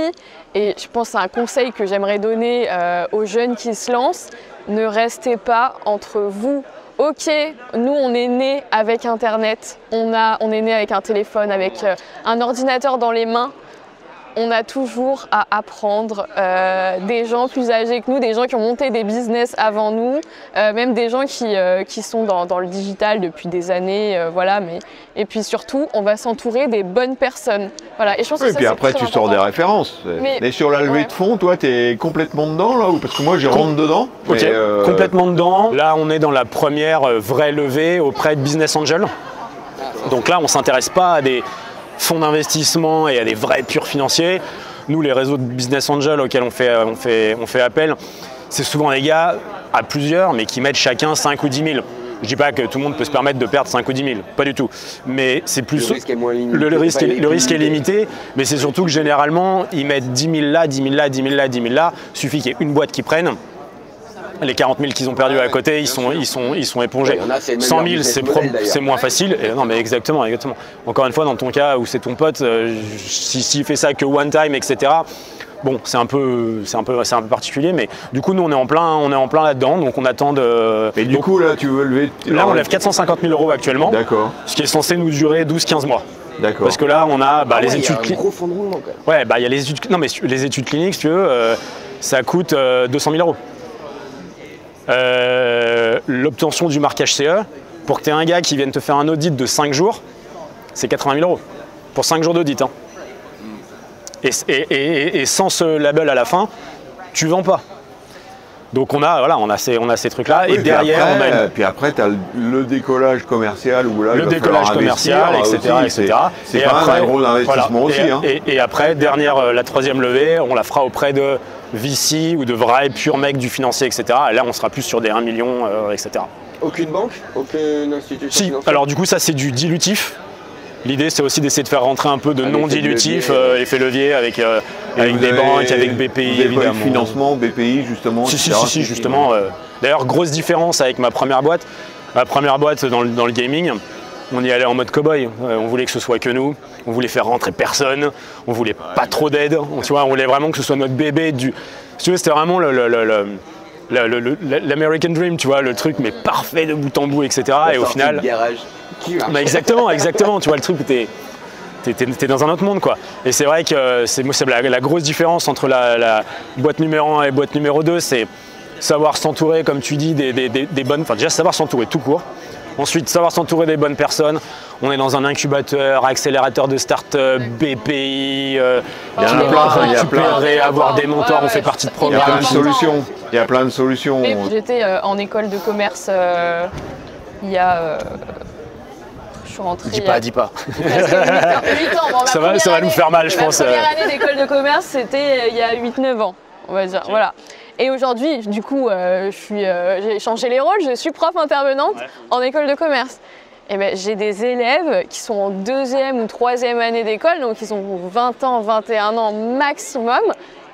et je pense que c'est un conseil que j'aimerais donner aux jeunes qui se lancent, ne restez pas entre vous. Ok, nous on est nés avec Internet, on est nés avec un téléphone, avec un ordinateur dans les mains. On a toujours à apprendre des gens plus âgés que nous, des gens qui ont monté des business avant nous, même des gens qui sont dans le digital depuis des années, voilà. Et puis surtout, on va s'entourer des bonnes personnes. Voilà. Et je pense que Oui, ça, puis c'est après, très tu sors des important. références. Mais sur la levée ouais. de fonds, toi, tu es complètement dedans, là, ou parce que moi, je rentre dedans. Ok, mais, complètement dedans. Là, on est dans la première vraie levée auprès de Business Angel. Donc là, on ne s'intéresse pas à des fonds d'investissement et à des vrais purs financiers. Nous, les réseaux de Business Angel auxquels on fait appel, c'est souvent des gars à plusieurs, mais qui mettent chacun 5 ou 10 000. Je dis pas que tout le monde peut se permettre de perdre 5 ou 10 000, pas du tout. Mais c'est plus Le risque est moins limité. le risque est limité, mais c'est surtout que généralement, ils mettent 10 000 là, 10 000 là, 10 000 là, 10 000 là. Suffit qu'il y ait une boîte qui prenne. Les 40 000 qu'ils ont perdus à côté, ils sont épongés. Ouais, il y en a, c'est le 100 000, meilleur business model, d'ailleurs. c'est moins facile. Et non, mais exactement. Encore une fois, dans ton cas où c'est ton pote, s'il fait ça que one time, etc., Bon, c'est un peu particulier, mais du coup, nous, on est en plein là-dedans, donc on attend de... Et du coup, là, tu veux lever... Là, on lève 450 000 € actuellement. D'accord. Ce qui est censé nous durer 12-15 mois. D'accord. Parce que là, on a les études cliniques. Gros fond de roulement, quand même. Ouais, il y a les études... Non, mais les études cliniques, si tu veux, ça coûte 200 000 €. L'obtention du marquage CE, pour que tu aies un gars qui vienne te faire un audit de 5 jours, c'est 80 000 €. Pour 5 jours d'audit. Hein. Et sans ce label à la fin, tu vends pas. Donc on a ces trucs-là. Oui, et derrière, puis après, tu as le décollage commercial où là, le décollage commercial, etc. C'est quand même un gros investissement aussi. Et après, la troisième levée, on la fera auprès de VC ou de vrais purs mecs du financier, etc. Et là, on sera plus sur des 1 million, etc. Aucune banque? Aucune institution financière? Alors du coup, ça c'est du dilutif. L'idée, c'est aussi d'essayer de faire rentrer un peu de non-dilutif, effet levier avec des banques, avec BPI, évidemment. Financement, BPI, justement. Si, justement. D'ailleurs, grosse différence avec ma première boîte. Ma première boîte dans le gaming, on y allait en mode cow-boy. On voulait que ce soit que nous. On voulait faire rentrer personne. On voulait pas trop d'aide. Tu vois, on voulait vraiment que ce soit notre bébé. Si tu veux, c'était vraiment l'American Dream, tu vois, le truc, mais parfait de bout en bout, etc. Et au final. Bah exactement, tu vois, le truc, t'es dans un autre monde, quoi. Et c'est vrai que c'est la grosse différence entre la boîte numéro 1 et boîte numéro 2, c'est savoir s'entourer, comme tu dis, des bonnes... Enfin, déjà, savoir s'entourer tout court. Ensuite, savoir s'entourer des bonnes personnes. On est dans un incubateur, accélérateur de start-up, BPI, récupérer, avoir des mentors, on fait partie de programmes. Il y a plein de solutions. J'étais en école de commerce il y a... Je suis rentrée. Dis pas. 8 ans. Bon, ça va nous faire mal, je pense. Ma première année d'école de commerce, c'était il y a 8-9 ans, on va dire. Okay. Voilà. Et aujourd'hui, du coup, j'ai changé les rôles, je suis prof intervenante en école de commerce. Et ben, j'ai des élèves qui sont en 2e ou 3e année d'école, donc ils ont 20 ans, 21 ans maximum,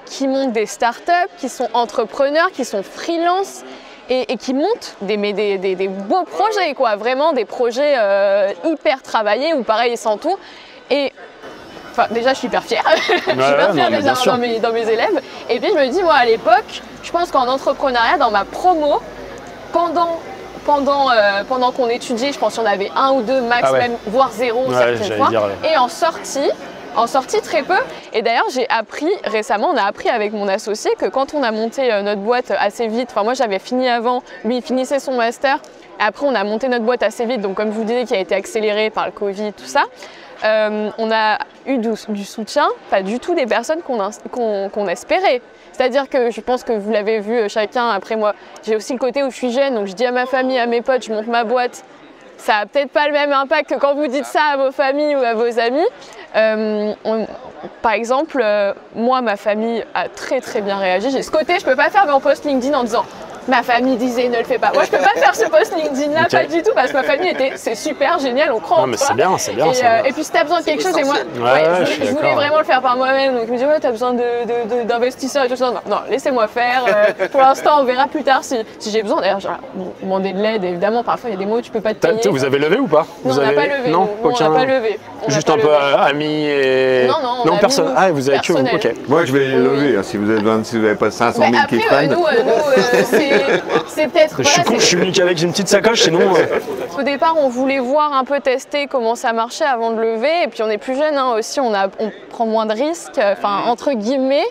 qui montent des startups, qui sont entrepreneurs, qui sont freelance. Et qui montent des beaux projets, quoi, vraiment des projets hyper travaillés où pareil ils s'entourent. Et enfin, déjà je suis hyper fière, je suis hyper fière dans mes élèves. Et puis je me dis, moi à l'époque, je pense qu'en entrepreneuriat, dans ma promo, pendant qu'on étudiait, je pense qu'il y en avait 1 ou 2 max, même voire 0 certaines fois. Et en sortie très peu. Et d'ailleurs, récemment, on a appris avec mon associé que quand on a monté notre boîte assez vite, enfin moi j'avais fini avant, lui il finissait son master, et après on a monté notre boîte assez vite, donc comme je vous disais, qui a été accélérée par le Covid, tout ça. On a eu du soutien, pas du tout des personnes qu'on espérait. C'est-à-dire que je pense que vous l'avez vu chacun, après moi, j'ai aussi le côté où je suis jeune, donc je dis à ma famille, à mes potes, je monte ma boîte. Ça n'a peut-être pas le même impact que quand vous dites ça à vos familles ou à vos amis. Par exemple, moi, ma famille a très très bien réagi. J'ai ce côté, je peux pas faire mon post LinkedIn en disant ma famille disait ne le fais pas. Moi, je peux pas faire ce post LinkedIn là, pas du tout, parce que ma famille était c'est super génial, on croit en toi. C'est bien. Et puis si t'as besoin de quelque chose, et moi, je voulais vraiment le faire par moi-même. Donc je me dis ouais, t'as besoin d'investisseurs et tout ça. Non, laissez-moi faire. Pour l'instant, on verra plus tard si j'ai besoin. D'ailleurs, demander de l'aide, évidemment. Parfois, il y a des mots où tu peux pas te payer. Vous avez levé ou pas? Non, on n'a pas levé. Non, on n'a pas levé. Juste un peu amis et... Non, personne. Ah, vous avez que vous, ok. Moi, je vais les lever, si vous n'avez pas 500 000 qui prennent. Nous, c'est peut-être... Je suis venu qu'avec une petite sacoche, sinon... Au départ, on voulait voir un peu tester comment ça marchait avant de lever. Et puis, on est plus jeune aussi, on prend moins de risques, enfin, entre guillemets.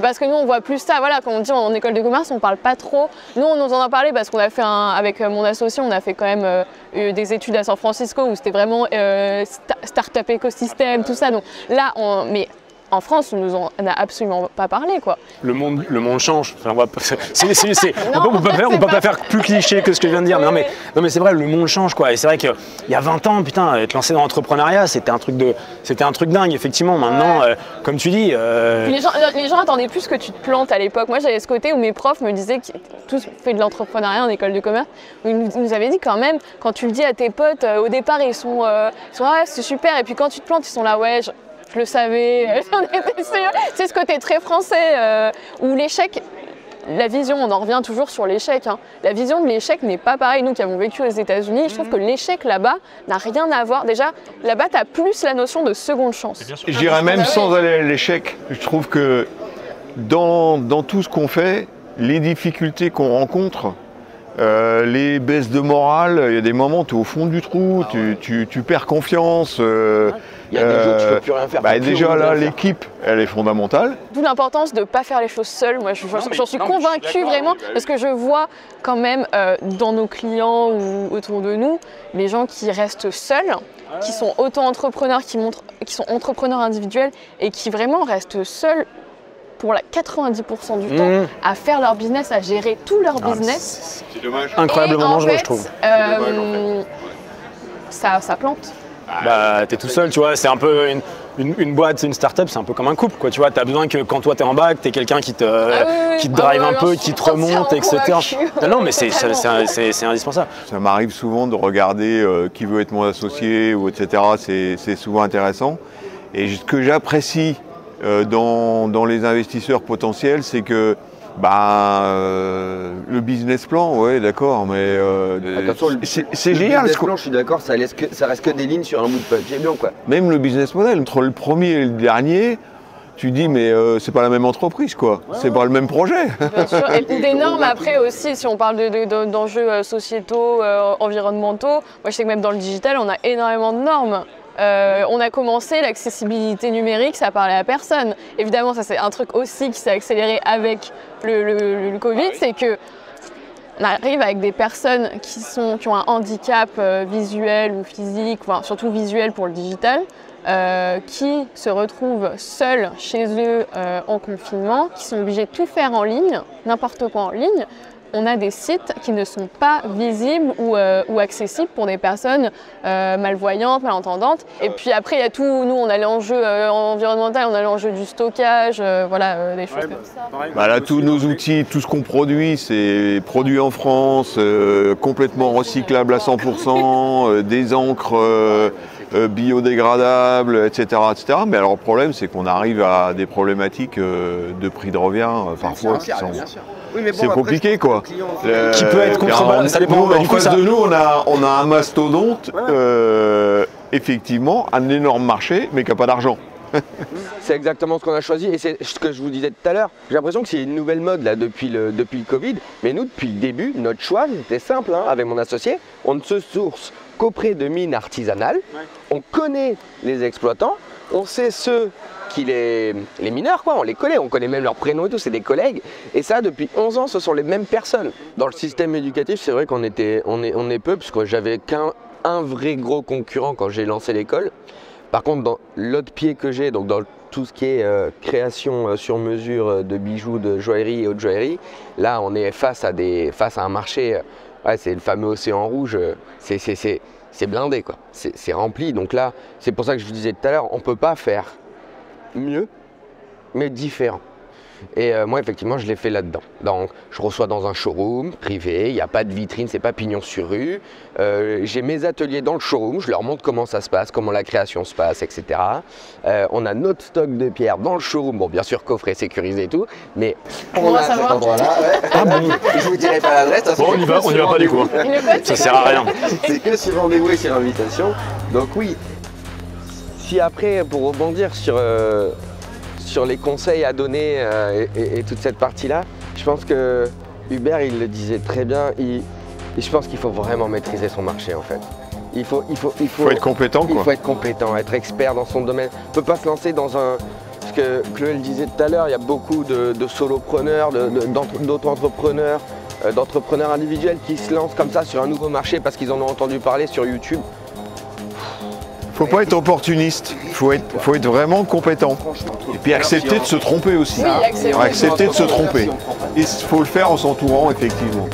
Parce que nous, on voit plus ça. Voilà, quand on dit en école de commerce, on parle pas trop. Nous, on nous en a parlé parce qu'on a fait avec mon associé, on a fait quand même des études à San Francisco où c'était vraiment start-up écosystème, tout ça. Donc là, mais en France, on nous en a absolument pas parlé, quoi. Le monde change. Enfin, on peut pas faire plus cliché que ce que je viens de dire. Non mais c'est vrai, le monde change, quoi. Et c'est vrai qu'il y a 20 ans, putain, être lancé dans l'entrepreneuriat, c'était un truc dingue, effectivement. Maintenant, comme tu dis... Les gens attendaient plus que tu te plantes à l'époque. Moi, j'avais ce côté où mes profs me disaient qu'ils tous fait de l'entrepreneuriat en école de commerce. Où ils nous avaient dit quand même, quand tu le dis à tes potes, au départ, ils sont c'est super. Et puis quand tu te plantes, ils sont là, ouais, je le savais, c'est ce côté très français où l'échec, la vision, on en revient toujours sur l'échec. Hein. La vision de l'échec n'est pas pareille. Nous qui avons vécu aux États-Unis, je trouve que l'échec là-bas n'a rien à voir. Déjà, là-bas, tu as plus la notion de seconde chance. Je dirais même sans aller à l'échec, je trouve que dans tout ce qu'on fait, les difficultés qu'on rencontre, les baisses de morale, il y a des moments où tu es au fond du trou, tu perds confiance. Il y a des jours où tu peux plus rien faire. Déjà là, l'équipe, elle est fondamentale. D'où l'importance de ne pas faire les choses seules. Moi, j'en suis convaincue vraiment, parce que je vois quand même dans nos clients ou autour de nous, les gens qui restent seuls, qui sont auto-entrepreneurs, qui sont entrepreneurs individuels et qui vraiment restent seuls pour 90% du temps à faire leur business, à gérer tout leur business. C'est dommage. Incroyablement dangereux, je trouve. Ça plante. Bah, t'es tout seul, tu vois, c'est un peu une boîte, une start-up, c'est un peu comme un couple, quoi, tu vois, t'as besoin que quand toi t'es en bac, t'es quelqu'un qui te drive un peu, qui te remonte, etc. Non, mais c'est indispensable. Ça m'arrive souvent de regarder qui veut être mon associé, ou etc. C'est souvent intéressant. Et ce que j'apprécie dans les investisseurs potentiels, c'est que le business plan, ouais, d'accord, mais c'est génial. Le business plan, je suis d'accord, ça reste que des lignes sur un bout de papier blanc, quoi. Même le business model, entre le premier et le dernier, tu dis, mais c'est pas la même entreprise, quoi. C'est pas le même projet. Bien sûr. Et des normes après aussi, si on parle d'enjeux sociétaux, environnementaux, moi je sais que même dans le digital, on a énormément de normes. On a commencé l'accessibilité numérique, ça parlait à personne. Évidemment, ça c'est un truc aussi qui s'est accéléré avec le Covid, c'est que on arrive avec des personnes qui ont un handicap visuel ou physique, enfin surtout visuel pour le digital, qui se retrouvent seuls chez eux en confinement, qui sont obligés de tout faire en ligne, n'importe quoi en ligne. On a des sites qui ne sont pas visibles ou accessibles pour des personnes malvoyantes, malentendantes. Et puis après, il y a tout, nous on a l'enjeu environnemental, on a l'enjeu du stockage, voilà, des choses comme ça. Là, tous nos outils, tout ce qu'on produit, c'est produit en France, complètement recyclable à 100%, des encres biodégradables, etc., etc. Mais alors le problème, c'est qu'on arrive à des problématiques de prix de revient parfois qui sont... Oui, mais bon, c'est compliqué, quoi. Qui peut être contrebalancé. Ça dépend. En face de nous, on a un mastodonte, effectivement, un énorme marché, mais qui n'a pas d'argent. C'est exactement ce qu'on a choisi et c'est ce que je vous disais tout à l'heure. J'ai l'impression que c'est une nouvelle mode là depuis le Covid. Mais nous, depuis le début, notre choix était simple avec mon associé. On ne se source qu'auprès de mines artisanales. On connaît les exploitants, on sait ceux qui les mineurs, quoi, on les connaît, on connaît même leurs prénoms et tout, c'est des collègues. Et ça, depuis 11 ans, ce sont les mêmes personnes. Dans le système éducatif, c'est vrai qu'on est peu, parce que j'avais qu'un vrai gros concurrent quand j'ai lancé l'école. Par contre, dans l'autre pied que j'ai, donc dans tout ce qui est création sur mesure de bijoux, de joaillerie et haute joaillerie, là, on est face à un marché, c'est le fameux océan rouge, c'est blindé, quoi. C'est rempli. Donc là, c'est pour ça que je vous disais tout à l'heure, on ne peut pas faire mieux, mais différent. Et moi, effectivement, je l'ai fait là-dedans. Donc, je reçois dans un showroom privé, il n'y a pas de vitrine, c'est pas pignon sur rue. J'ai mes ateliers dans le showroom, je leur montre comment ça se passe, comment la création se passe, etc. On a notre stock de pierres dans le showroom, bon, bien sûr, coffret sécurisé et tout, mais on a cet endroit-là. Je vous dirai pas l'adresse. Bon, on y va pas du coup. Ça sert à rien. C'est que sur rendez-vous et sur invitation. Donc oui, si après, pour rebondir sur les conseils à donner et toute cette partie-là, je pense que Hubert, il le disait très bien, je pense qu'il faut vraiment maîtriser son marché en fait. Il faut être compétent, quoi. Il faut être compétent, être expert dans son domaine. On ne peut pas se lancer dans un... Parce que Chloé le disait tout à l'heure, il y a beaucoup de solopreneurs, d'auto-entrepreneurs, d'entrepreneurs individuels qui se lancent comme ça sur un nouveau marché parce qu'ils en ont entendu parler sur YouTube. Faut pas être opportuniste, faut être vraiment compétent. Et puis accepter de se tromper aussi. Oui, accepter de se tromper. Il faut le faire en s'entourant, effectivement.